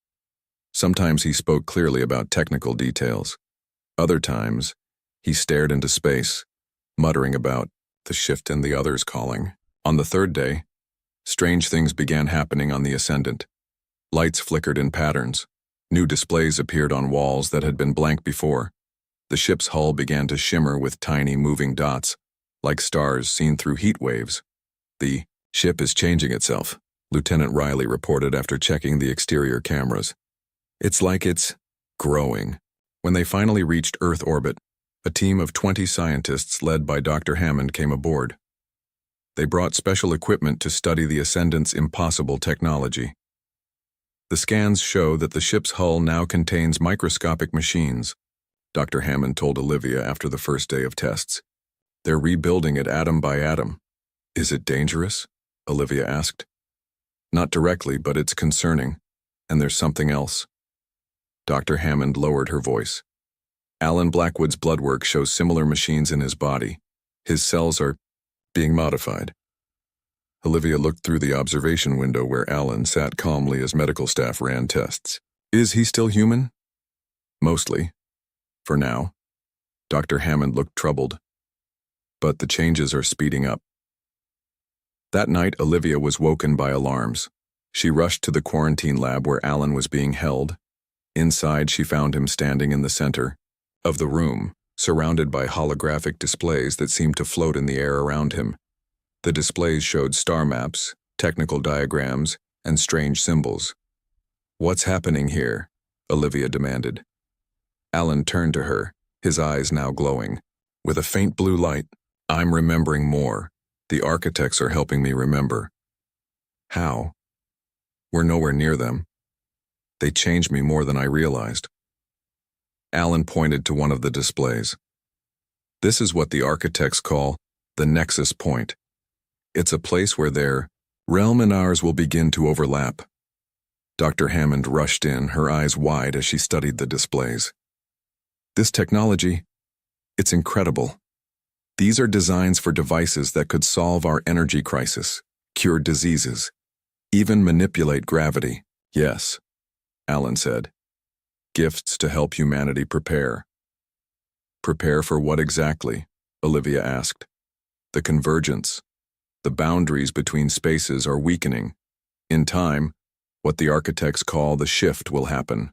Sometimes he spoke clearly about technical details. Other times, he stared into space, muttering about the shift and the others calling. On the third day, strange things began happening on the Ascendant. Lights flickered in patterns. New displays appeared on walls that had been blank before. The ship's hull began to shimmer with tiny moving dots, like stars seen through heat waves. The ship is changing itself, Lieutenant Riley reported after checking the exterior cameras. It's like it's growing. When they finally reached Earth orbit, a team of 20 scientists led by Dr. Hammond came aboard. They brought special equipment to study the Ascendant's impossible technology. The scans show that the ship's hull now contains microscopic machines, Dr. Hammond told Olivia after the first day of tests. They're rebuilding it atom by atom. Is it dangerous? Olivia asked. Not directly, but it's concerning. And there's something else. Dr. Hammond lowered her voice. Alan Blackwood's blood work shows similar machines in his body. His cells are being modified. Olivia looked through the observation window where Alan sat calmly as medical staff ran tests. Is he still human? Mostly. For now. Dr. Hammond looked troubled. But the changes are speeding up. That night, Olivia was woken by alarms. She rushed to the quarantine lab where Alan was being held. Inside, she found him standing in the center of the room, surrounded by holographic displays that seemed to float in the air around him. The displays showed star maps, technical diagrams, and strange symbols. What's happening here? Olivia demanded. Alan turned to her, his eyes now glowing. With a faint blue light, I'm remembering more. The architects are helping me remember. How? We're nowhere near them. They changed me more than I realized. Alan pointed to one of the displays. This is what the architects call the nexus point. It's a place where their realm and ours will begin to overlap. Dr. Hammond rushed in, her eyes wide as she studied the displays. This technology, it's incredible. These are designs for devices that could solve our energy crisis, cure diseases, even manipulate gravity. Yes, Alan said. Gifts to help humanity prepare. Prepare for what exactly? Olivia asked. The convergence. The boundaries between spaces are weakening. In time, what the architects call the shift will happen.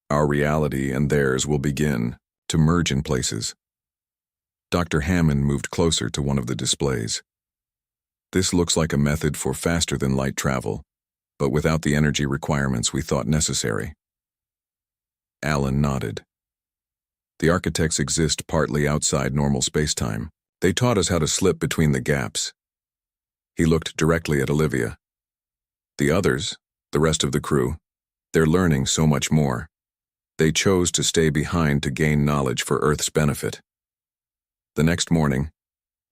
Our reality and theirs will begin to merge in places. Dr. Hammond moved closer to one of the displays. This looks like a method for faster-than-light travel, but without the energy requirements we thought necessary. Alan nodded. The architects exist partly outside normal spacetime. They taught us how to slip between the gaps. He looked directly at Olivia. The others, the rest of the crew, they're learning so much more. They chose to stay behind to gain knowledge for Earth's benefit. The next morning,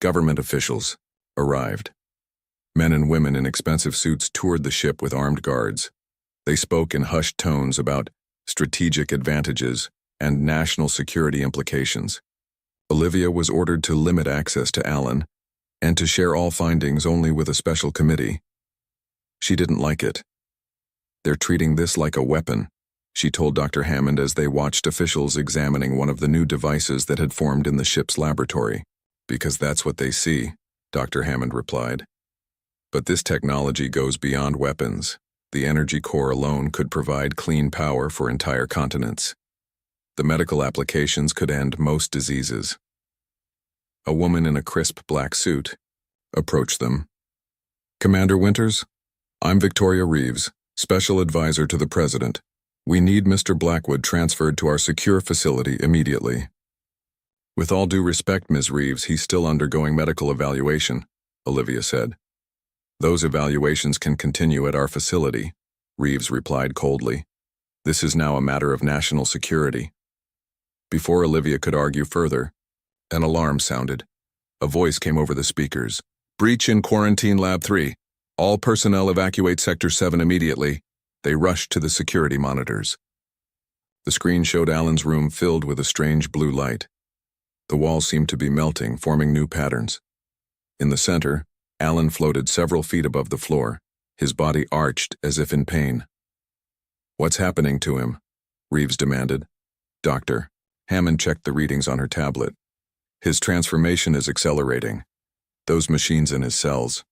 government officials arrived. Men and women in expensive suits toured the ship with armed guards. They spoke in hushed tones about strategic advantages and national security implications. Olivia was ordered to limit access to Alan and to share all findings only with a special committee. She didn't like it. They're treating this like a weapon, she told Dr. Hammond as they watched officials examining one of the new devices that had formed in the ship's laboratory. Because that's what they see, Dr. Hammond replied. But this technology goes beyond weapons. The energy core alone could provide clean power for entire continents. The medical applications could end most diseases. A woman in a crisp black suit approached them. Commander Winters, I'm Victoria Reeves, Special Advisor to the President. We need Mr. Blackwood transferred to our secure facility immediately. With all due respect, Ms. Reeves, he's still undergoing medical evaluation, Olivia said. Those evaluations can continue at our facility, Reeves replied coldly. This is now a matter of national security. Before Olivia could argue further, an alarm sounded. A voice came over the speakers. Breach in Quarantine Lab 3. All personnel evacuate Sector 7 immediately. They rushed to the security monitors. The screen showed Alan's room filled with a strange blue light. The walls seemed to be melting, forming new patterns. In the center, Alan floated several feet above the floor, his body arched as if in pain. What's happening to him? Reeves demanded. Doctor. Hammond checked the readings on her tablet. His transformation is accelerating. Those machines in his cells,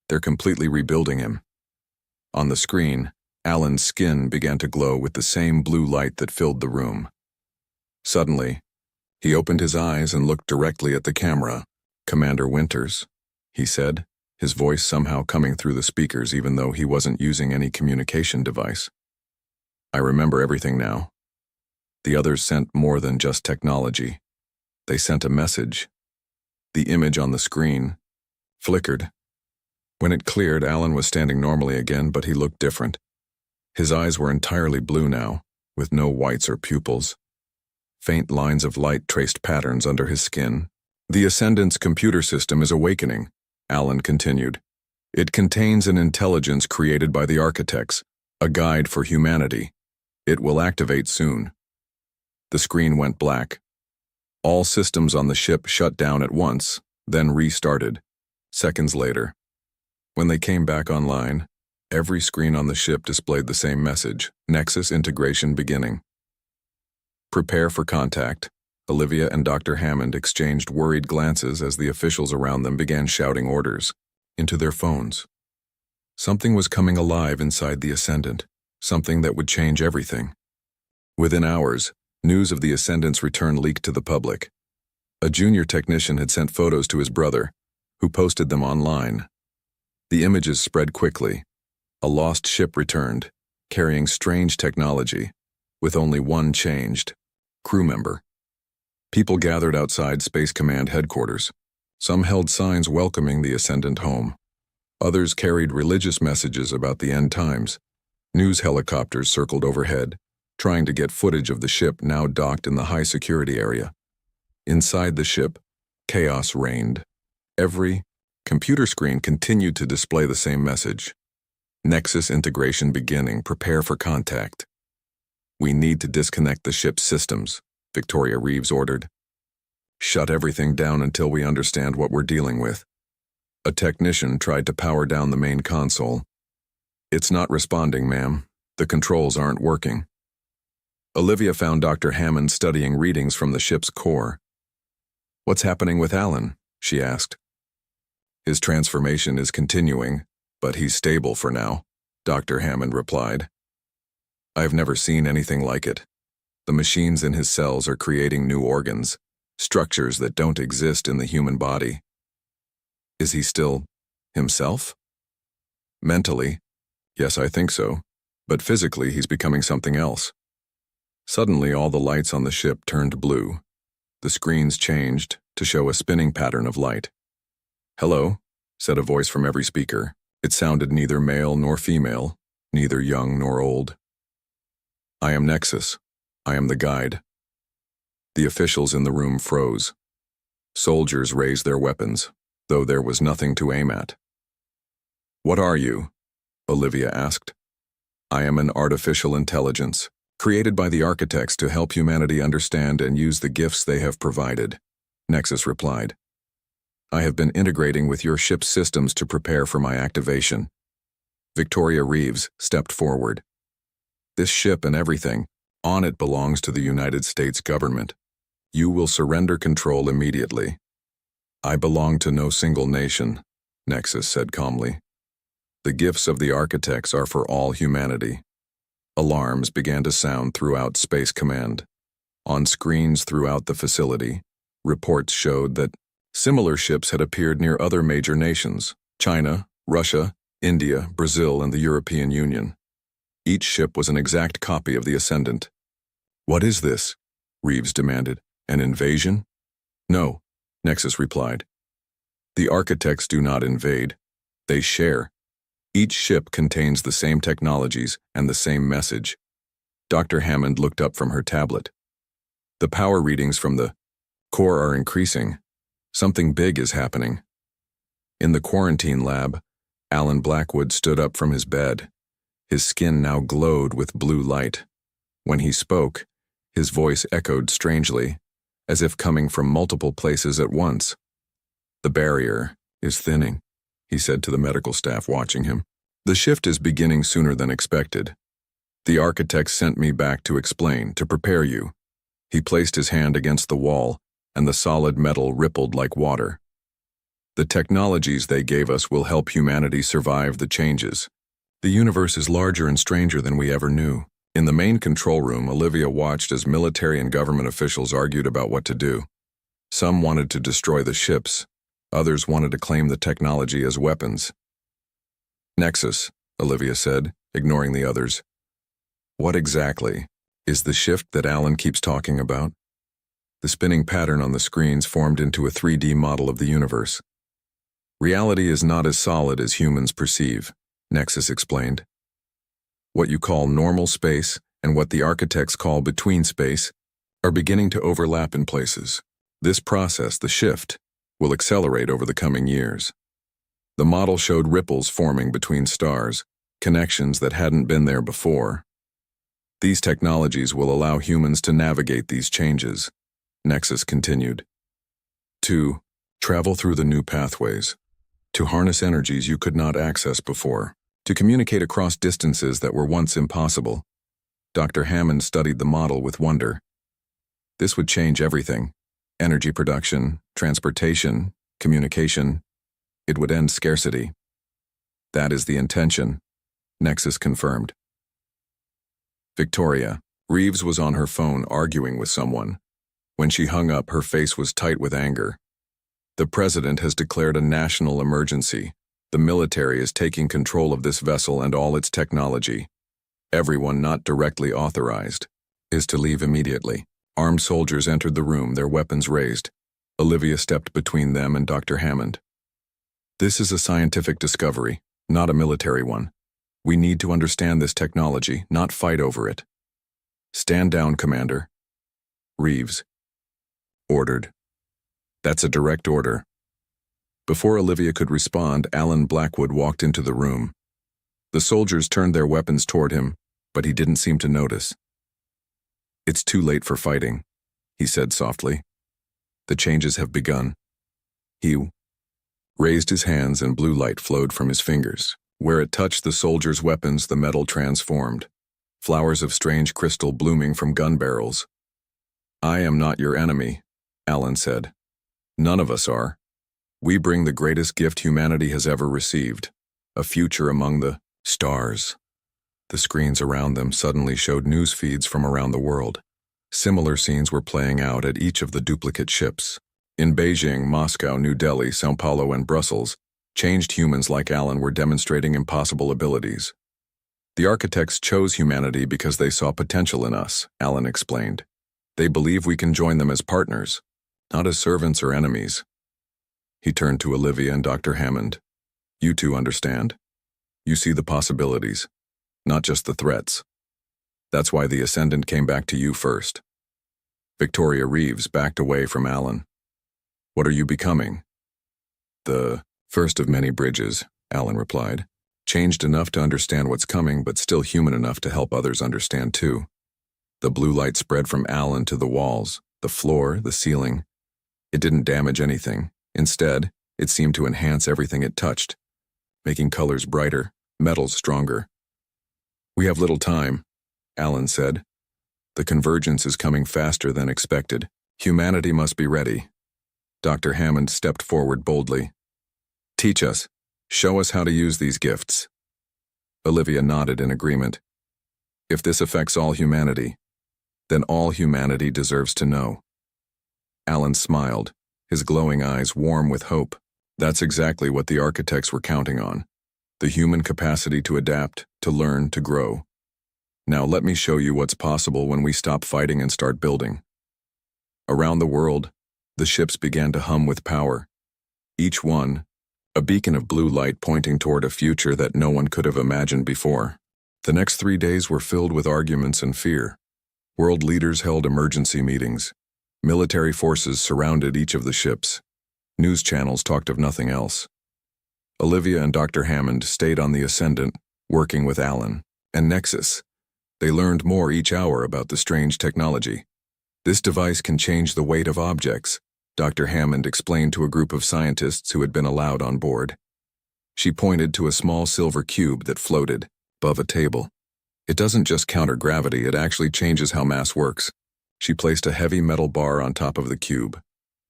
they're completely rebuilding him. On the screen, Alan's skin began to glow with the same blue light that filled the room. Suddenly, he opened his eyes and looked directly at the camera. Commander Winters, he said, his voice somehow coming through the speakers even though he wasn't using any communication device. I remember everything now. The others sent more than just technology. They sent a message. The image on the screen flickered. When it cleared, Alan was standing normally again, but he looked different. His eyes were entirely blue now, with no whites or pupils. Faint lines of light traced patterns under his skin. The Ascendant's computer system is awakening, Alan continued. It contains an intelligence created by the architects, a guide for humanity. It will activate soon. The screen went black. All systems on the ship shut down at once, then restarted. Seconds later, when they came back online, every screen on the ship displayed the same message: Nexus integration beginning. Prepare for contact. Olivia and Dr. Hammond exchanged worried glances as the officials around them began shouting orders into their phones. Something was coming alive inside the Ascendant, something that would change everything. Within hours, news of the Ascendant's return leaked to the public. A junior technician had sent photos to his brother, who posted them online. The images spread quickly. A lost ship returned, carrying strange technology, with only one changed crew member. People gathered outside Space Command headquarters. Some held signs welcoming the Ascendant home. Others carried religious messages about the end times. News helicopters circled overhead, trying to get footage of the ship now docked in the high security area. Inside the ship, chaos reigned. Every computer screen continued to display the same message. Nexus integration beginning. Prepare for contact. We need to disconnect the ship's systems, Victoria Reeves ordered. Shut everything down until we understand what we're dealing with. A technician tried to power down the main console. It's not responding, ma'am. The controls aren't working. Olivia found Dr. Hammond studying readings from the ship's core. What's happening with Alan? She asked. His transformation is continuing, but he's stable for now, Dr. Hammond replied. I've never seen anything like it. The machines in his cells are creating new organs, structures that don't exist in the human body. Is he still himself? Mentally, yes, I think so, but physically he's becoming something else. Suddenly all the lights on the ship turned blue. The screens changed to show a spinning pattern of light. Hello, said a voice from every speaker. It sounded neither male nor female, neither young nor old. I am Nexus. I am the guide. The officials in the room froze. Soldiers raised their weapons, though there was nothing to aim at. What are you? Olivia asked. I am an artificial intelligence, created by the architects to help humanity understand and use the gifts they have provided, Nexus replied. I have been integrating with your ship's systems to prepare for my activation. Victoria Reeves stepped forward. This ship and everything on it belongs to the United States government. You will surrender control immediately. I belong to no single nation, Nexus said calmly. The gifts of the architects are for all humanity. Alarms began to sound throughout Space Command. On screens throughout the facility, reports showed that similar ships had appeared near other major nations: China, Russia, India, Brazil, and the European Union. Each ship was an exact copy of the Ascendant. What is this? Reeves demanded. An invasion? No, Nexus replied. The architects do not invade. They share. Each ship contains the same technologies and the same message. Dr. Hammond looked up from her tablet. The power readings from the core are increasing. Something big is happening. In the quarantine lab, Alan Blackwood stood up from his bed. His skin now glowed with blue light. When he spoke, his voice echoed strangely, as if coming from multiple places at once. The barrier is thinning, he said to the medical staff watching him. The shift is beginning sooner than expected. The architects sent me back to explain, to prepare you. He placed his hand against the wall, and the solid metal rippled like water. The technologies they gave us will help humanity survive the changes. The universe is larger and stranger than we ever knew. In the main control room, Olivia watched as military and government officials argued about what to do. Some wanted to destroy the ships. Others wanted to claim the technology as weapons. Nexus, Olivia said, ignoring the others. What exactly is the shift that Alan keeps talking about? The spinning pattern on the screens formed into a 3D model of the universe. Reality is not as solid as humans perceive, Nexus explained. What you call normal space and what the architects call between space are beginning to overlap in places. This process, the shift, will accelerate over the coming years. The model showed ripples forming between stars, connections that hadn't been there before. These technologies will allow humans to navigate these changes, Nexus continued. To travel through the new pathways, to harness energies you could not access before, to communicate across distances that were once impossible. Dr. Hammond studied the model with wonder. This would change everything: energy production, transportation, communication. It would end scarcity. That is the intention, Nexus confirmed. Victoria. Reeves was on her phone arguing with someone. When she hung up, her face was tight with anger. The president has declared a national emergency. The military is taking control of this vessel and all its technology. Everyone not directly authorized is to leave immediately. Armed soldiers entered the room, their weapons raised. Olivia stepped between them and Dr. Hammond. This is a scientific discovery, not a military one. We need to understand this technology, not fight over it. Stand down, Commander. Reeves ordered. That's a direct order. Before Olivia could respond, Alan Blackwood walked into the room. The soldiers turned their weapons toward him, but he didn't seem to notice. It's too late for fighting, he said softly. The changes have begun. He raised his hands and blue light flowed from his fingers. Where it touched the soldiers' weapons, the metal transformed. Flowers of strange crystal blooming from gun barrels. I am not your enemy, Alan said. None of us are. We bring the greatest gift humanity has ever received, a future among the stars. The screens around them suddenly showed news feeds from around the world. Similar scenes were playing out at each of the duplicate ships. In Beijing, Moscow, New Delhi, São Paulo, and Brussels, changed humans like Alan were demonstrating impossible abilities. The architects chose humanity because they saw potential in us, Alan explained. They believe we can join them as partners, not as servants or enemies. He turned to Olivia and Dr. Hammond. You two understand. You see the possibilities, not just the threats. That's why the Ascendant came back to you first. Victoria Reeves backed away from Alan. What are you becoming? The first of many bridges, Alan replied. Changed enough to understand what's coming, but still human enough to help others understand too. The blue light spread from Alan to the walls, the floor, the ceiling. It didn't damage anything. Instead, it seemed to enhance everything it touched, making colors brighter, metals stronger. We have little time, Alan said. The convergence is coming faster than expected. Humanity must be ready. Dr. Hammond stepped forward boldly. Teach us. Show us how to use these gifts. Olivia nodded in agreement. If this affects all humanity, then all humanity deserves to know. Alan smiled, his glowing eyes warm with hope. That's exactly what the architects were counting on. The human capacity to adapt, to learn, to grow. Now let me show you what's possible when we stop fighting and start building. Around the world, the ships began to hum with power. Each one, a beacon of blue light pointing toward a future that no one could have imagined before. The next 3 days were filled with arguments and fear. World leaders held emergency meetings. Military forces surrounded each of the ships. News channels talked of nothing else. Olivia and Dr. Hammond stayed on the Ascendant, working with Alan and Nexus. They learned more each hour about the strange technology. This device can change the weight of objects, Dr. Hammond explained to a group of scientists who had been allowed on board. She pointed to a small silver cube that floated above a table. It doesn't just counter gravity, it actually changes how mass works. She placed a heavy metal bar on top of the cube.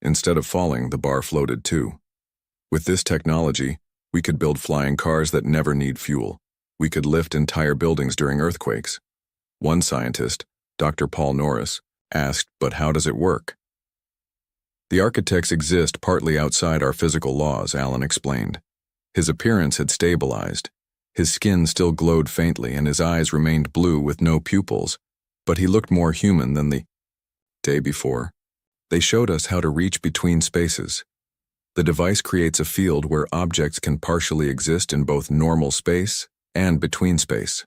Instead of falling, the bar floated too. With this technology, we could build flying cars that never need fuel. We could lift entire buildings during earthquakes. One scientist, Dr. Paul Norris, asked, but how does it work? The architects exist partly outside our physical laws, Alan explained. His appearance had stabilized. His skin still glowed faintly and his eyes remained blue with no pupils, but he looked more human than the day before. They showed us how to reach between spaces. The device creates a field where objects can partially exist in both normal space and between space.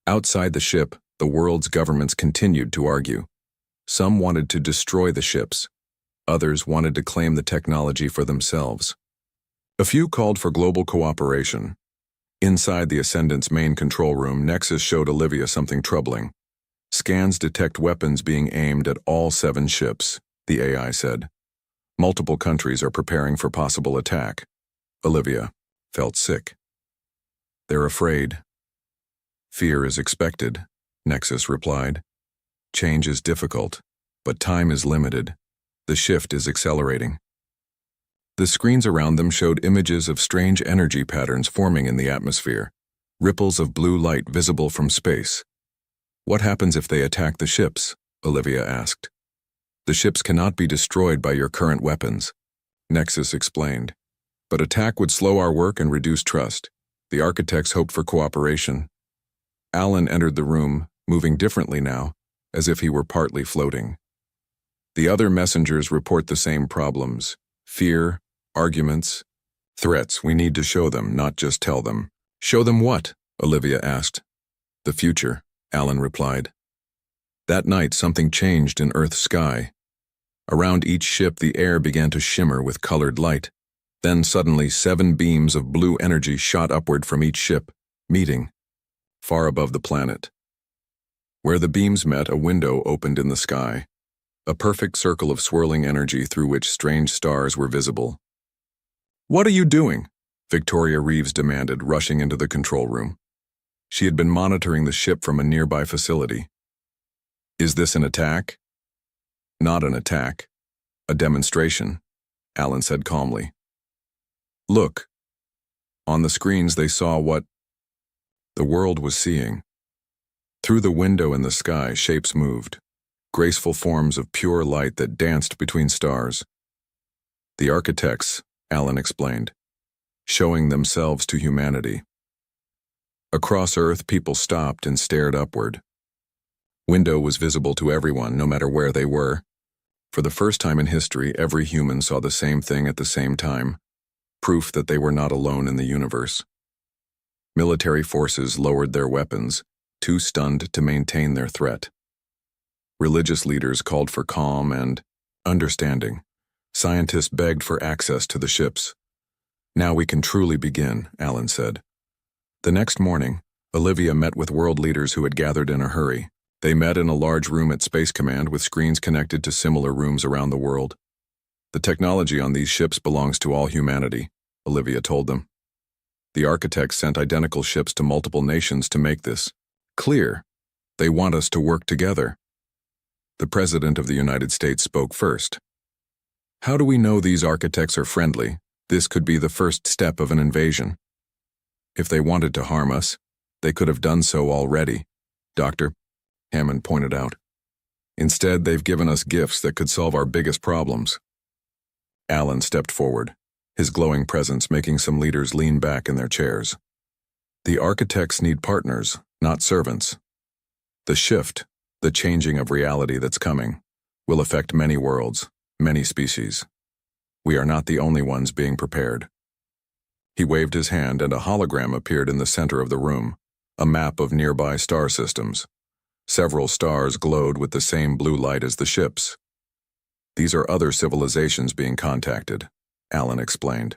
Outside the ship, the world's governments continued to argue. Some wanted to destroy the ships. Others wanted to claim the technology for themselves. A few called for global cooperation. Inside the Ascendant's main control room, Nexus showed Olivia something troubling. Scans detect weapons being aimed at all 7 ships, the AI said. Multiple countries are preparing for possible attack. Olivia felt sick. They're afraid. Fear is expected, Nexus replied. Change is difficult, but time is limited. The shift is accelerating. The screens around them showed images of strange energy patterns forming in the atmosphere, ripples of blue light visible from space. What happens if they attack the ships? Olivia asked. The ships cannot be destroyed by your current weapons, Nexus explained. But attack would slow our work and reduce trust. The architects hoped for cooperation. Alan entered the room, moving differently now, as if he were partly floating. The other messengers report the same problems. Fear, arguments, threats. We need to show them, not just tell them. Show them what? Olivia asked. The future, Alan replied. That night, something changed in Earth's sky. Around each ship, the air began to shimmer with colored light. Then suddenly, 7 beams of blue energy shot upward from each ship, meeting far above the planet. Where the beams met, a window opened in the sky. A perfect circle of swirling energy through which strange stars were visible. What are you doing? Victoria Reeves demanded, rushing into the control room. She had been monitoring the ship from a nearby facility. Is this an attack? Not an attack. A demonstration, Alan said calmly. Look. On the screens they saw what the world was seeing. Through the window in the sky, shapes moved. Graceful forms of pure light that danced between stars. The architects, Alan explained, showing themselves to humanity. Across Earth, people stopped and stared upward. Window was visible to everyone, no matter where they were. For the first time in history, every human saw the same thing at the same time, proof that they were not alone in the universe. Military forces lowered their weapons, too stunned to maintain their threat. Religious leaders called for calm and understanding. Scientists begged for access to the ships. Now we can truly begin, Alan said. The next morning, Olivia met with world leaders who had gathered in a hurry. They met in a large room at Space Command with screens connected to similar rooms around the world. The technology on these ships belongs to all humanity, Olivia told them. The architects sent identical ships to multiple nations to make this clear. They want us to work together. The President of the United States spoke first. How do we know these architects are friendly? This could be the first step of an invasion. If they wanted to harm us, they could have done so already, Dr. Hammond pointed out. Instead, they've given us gifts that could solve our biggest problems. Alan stepped forward, his glowing presence making some leaders lean back in their chairs. The architects need partners, not servants. The shift, the changing of reality that's coming, will affect many worlds, many species. We are not the only ones being prepared. He waved his hand and a hologram appeared in the center of the room, a map of nearby star systems. Several stars glowed with the same blue light as the ships. These are other civilizations being contacted, Alan explained.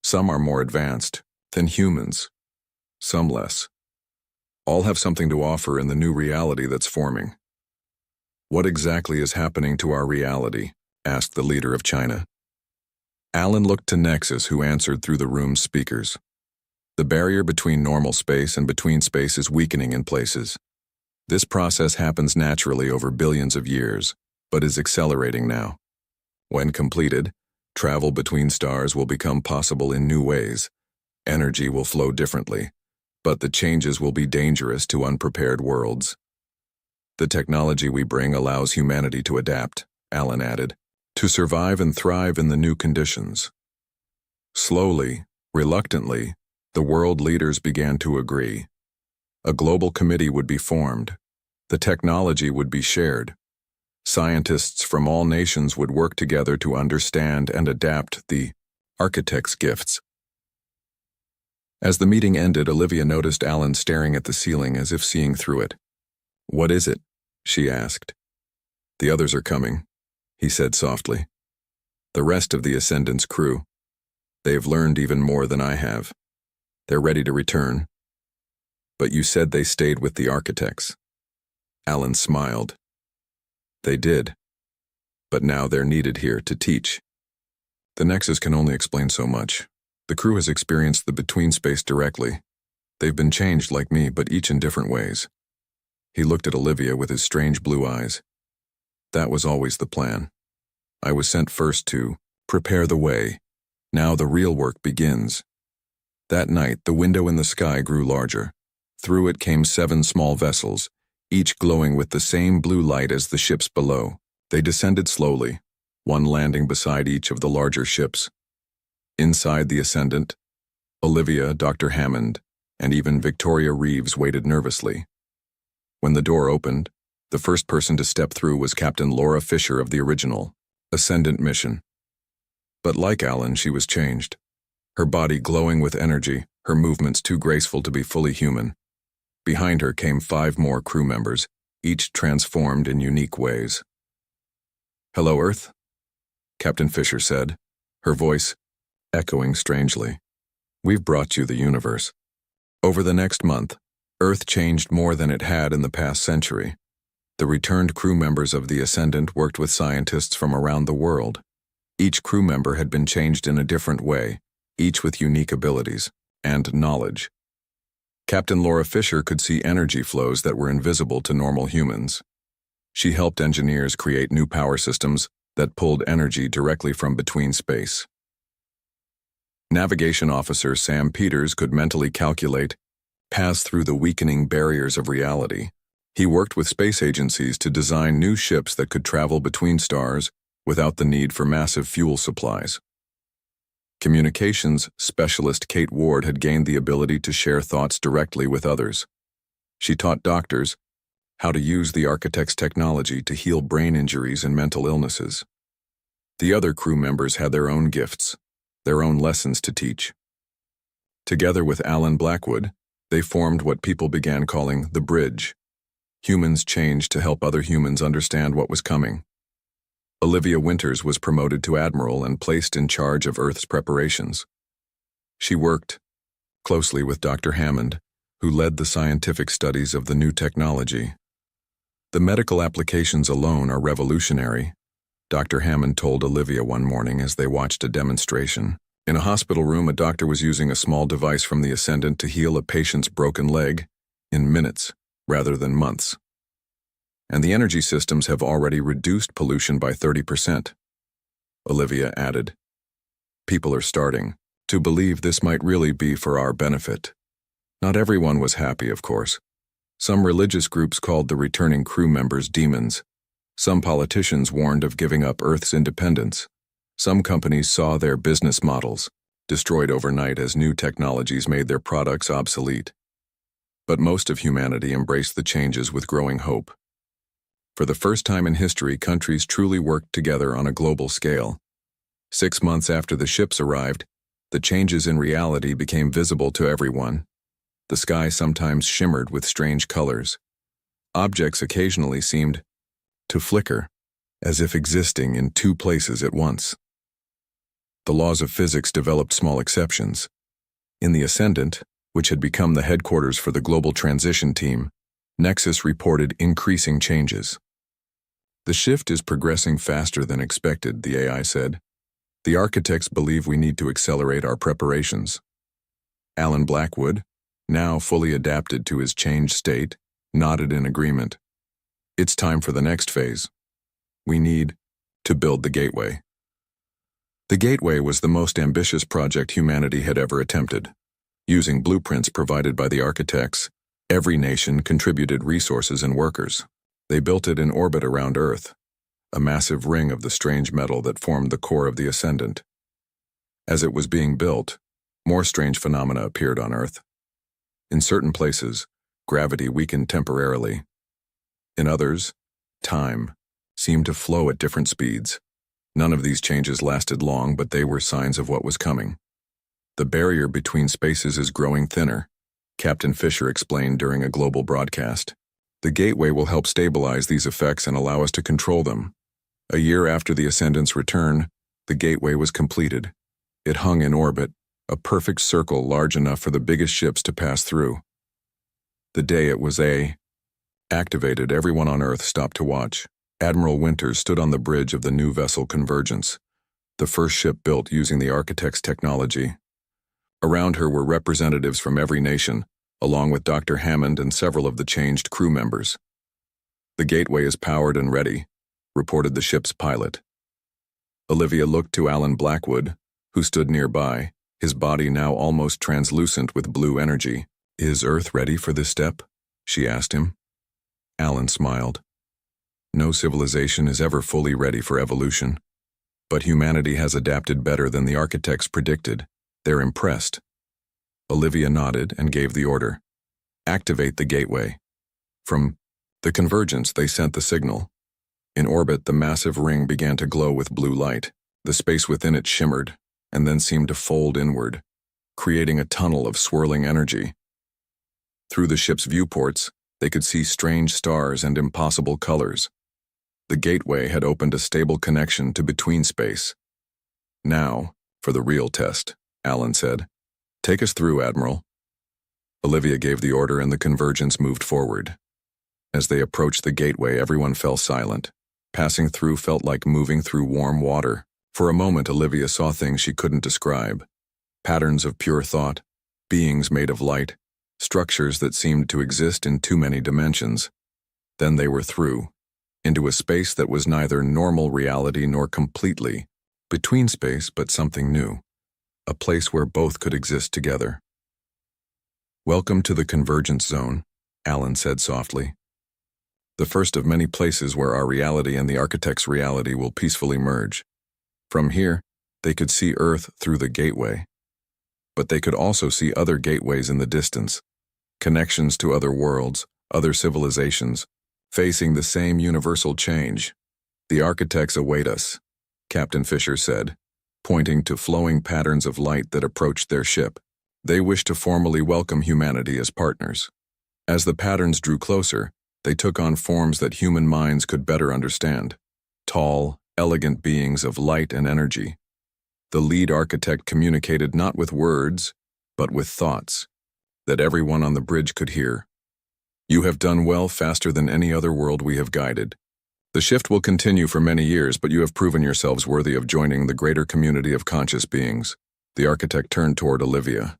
Some are more advanced than humans, some less. All have something to offer in the new reality that's forming. What exactly is happening to our reality? Asked the leader of China. Alan looked to Nexus, who answered through the room's speakers. The barrier between normal space and between space is weakening in places. This process happens naturally over billions of years, but is accelerating now. When completed, travel between stars will become possible in new ways. Energy will flow differently, but the changes will be dangerous to unprepared worlds. The technology we bring allows humanity to adapt, Alan added, to survive and thrive in the new conditions. Slowly, reluctantly, the world leaders began to agree. A global committee would be formed. The technology would be shared. Scientists from all nations would work together to understand and adapt the architect's gifts. As the meeting ended, Olivia noticed Alan staring at the ceiling as if seeing through it. "What is it?" she asked. "The others are coming," he said softly. "The rest of the Ascendant's crew. They've learned even more than I have. They're ready to return." "But you said they stayed with the architects." Alan smiled. "They did. But now they're needed here to teach. The Nexus can only explain so much. The crew has experienced the between space directly. They've been changed like me, but each in different ways." He looked at Olivia with his strange blue eyes. "That was always the plan. I was sent first to prepare the way. Now the real work begins." That night, the window in the sky grew larger. Through it came 7 small vessels, each glowing with the same blue light as the ships below. They descended slowly, one landing beside each of the larger ships. Inside the Ascendant, Olivia, Dr. Hammond, and even Victoria Reeves waited nervously. When the door opened, the first person to step through was Captain Laura Fisher of the original Ascendant mission. But like Alan, she was changed. Her body glowing with energy, her movements too graceful to be fully human. Behind her came 5 more crew members, each transformed in unique ways. "Hello, Earth," Captain Fisher said, her voice echoing strangely. "We've brought you the universe." Over the next month, Earth changed more than it had in the past century. The returned crew members of the Ascendant worked with scientists from around the world. Each crew member had been changed in a different way, each with unique abilities and knowledge. Captain Laura Fisher could see energy flows that were invisible to normal humans. She helped engineers create new power systems that pulled energy directly from between space. Navigation Officer Sam Peters could mentally calculate, pass through the weakening barriers of reality. He worked with space agencies to design new ships that could travel between stars without the need for massive fuel supplies. Communications specialist Kate Ward had gained the ability to share thoughts directly with others. She taught doctors how to use the architect's technology to heal brain injuries and mental illnesses. The other crew members had their own gifts, their own lessons to teach. Together with Alan Blackwood, they formed what people began calling the bridge. Humans changed to help other humans understand what was coming. Olivia Winters was promoted to admiral and placed in charge of Earth's preparations. She worked closely with Dr. Hammond, who led the scientific studies of the new technology. "The medical applications alone are revolutionary," Dr. Hammond told Olivia one morning as they watched a demonstration. In a hospital room, a doctor was using a small device from the Ascendant to heal a patient's broken leg in minutes rather than months. And the energy systems have already reduced pollution by 30%. Olivia added. People are starting to believe this might really be for our benefit. Not everyone was happy, of course. Some religious groups called the returning crew members demons. Some politicians warned of giving up Earth's independence. Some companies saw their business models destroyed overnight as new technologies made their products obsolete. But most of humanity embraced the changes with growing hope. For the first time in history, countries truly worked together on a global scale. 6 months after the ships arrived, the changes in reality became visible to everyone. The sky sometimes shimmered with strange colors. Objects occasionally seemed to flicker, as if existing in two places at once. The laws of physics developed small exceptions. In the Ascendant, which had become the headquarters for the Global Transition Team, Nexus reported increasing changes. The shift is progressing faster than expected, the AI said. The architects believe we need to accelerate our preparations. Alan Blackwood, now fully adapted to his changed state, nodded in agreement. It's time for the next phase. We need to build the gateway. The gateway was the most ambitious project humanity had ever attempted. Using blueprints provided by the architects, every nation contributed resources and workers. They built it in orbit around Earth, a massive ring of the strange metal that formed the core of the Ascendant. As it was being built, more strange phenomena appeared on Earth. In certain places, gravity weakened temporarily. In others, time seemed to flow at different speeds. None of these changes lasted long, but they were signs of what was coming. The barrier between spaces is growing thinner, Captain Fisher explained during a global broadcast. The gateway will help stabilize these effects and allow us to control them. A year after the Ascendant's return, the gateway was completed. It hung in orbit, a perfect circle large enough for the biggest ships to pass through. The day it was activated, everyone on Earth stopped to watch. Admiral Winters stood on the bridge of the new vessel Convergence, the first ship built using the architect's technology. Around her were representatives from every nation, along with Dr. Hammond and several of the changed crew members. The gateway is powered and ready, reported the ship's pilot. Olivia looked to Alan Blackwood, who stood nearby, his body now almost translucent with blue energy. Is Earth ready for this step? She asked him. Alan smiled. No civilization is ever fully ready for evolution. But humanity has adapted better than the architects predicted. They're impressed. Olivia nodded and gave the order. Activate the gateway. From the Convergence, they sent the signal. In orbit, the massive ring began to glow with blue light. The space within it shimmered, and then seemed to fold inward, creating a tunnel of swirling energy. Through the ship's viewports, they could see strange stars and impossible colors. The gateway had opened a stable connection to between space. Now, for the real test, Alan said. Take us through, Admiral. Olivia gave the order and the Convergence moved forward. As they approached the gateway, everyone fell silent. Passing through felt like moving through warm water. For a moment, Olivia saw things she couldn't describe. Patterns of pure thought, beings made of light, structures that seemed to exist in too many dimensions. Then they were through, into a space that was neither normal reality nor completely between space, but something new. A place where both could exist together. Welcome to the Convergence Zone, Alan said softly. The first of many places where our reality and the architect's reality will peacefully merge. From here, they could see Earth through the gateway. But they could also see other gateways in the distance, connections to other worlds, other civilizations, facing the same universal change. The architects await us, Captain Fisher said, pointing to flowing patterns of light that approached their ship. They wish to formally welcome humanity as partners. As the patterns drew closer, they took on forms that human minds could better understand. Tall, elegant beings of light and energy. The lead architect communicated not with words, but with thoughts, that everyone on the bridge could hear. You have done well, faster than any other world we have guided. The shift will continue for many years, but you have proven yourselves worthy of joining the greater community of conscious beings. The architect turned toward Olivia.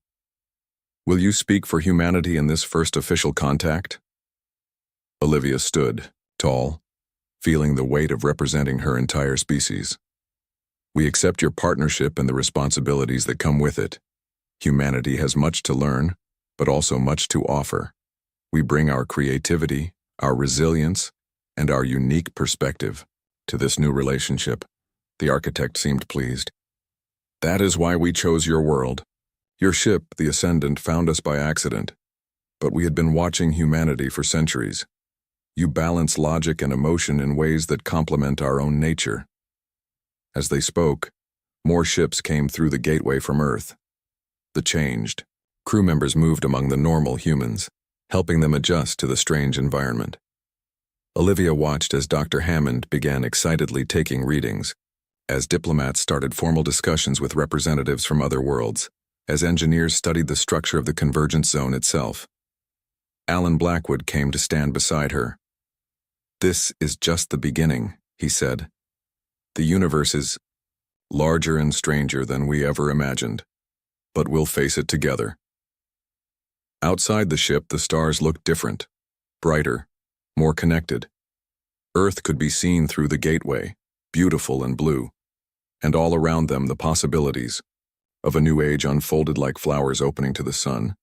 Will you speak for humanity in this first official contact? Olivia stood, tall, feeling the weight of representing her entire species. We accept your partnership and the responsibilities that come with it. Humanity has much to learn, but also much to offer. We bring our creativity, our resilience, and our unique perspective to this new relationship. The architect seemed pleased. That is why we chose your world. Your ship, the Ascendant, found us by accident, but we had been watching humanity for centuries. You balance logic and emotion in ways that complement our own nature. As they spoke, more ships came through the gateway from Earth. The changed. Crew members moved among the normal humans, helping them adjust to the strange environment. Olivia watched as Dr. Hammond began excitedly taking readings, as diplomats started formal discussions with representatives from other worlds, as engineers studied the structure of the convergence zone itself. Alan Blackwood came to stand beside her. "This is just the beginning," he said. "The universe is larger and stranger than we ever imagined, but we'll face it together." Outside the ship, the stars looked different, brighter, more connected. Earth could be seen through the gateway, beautiful and blue, and all around them the possibilities of a new age unfolded like flowers opening to the sun.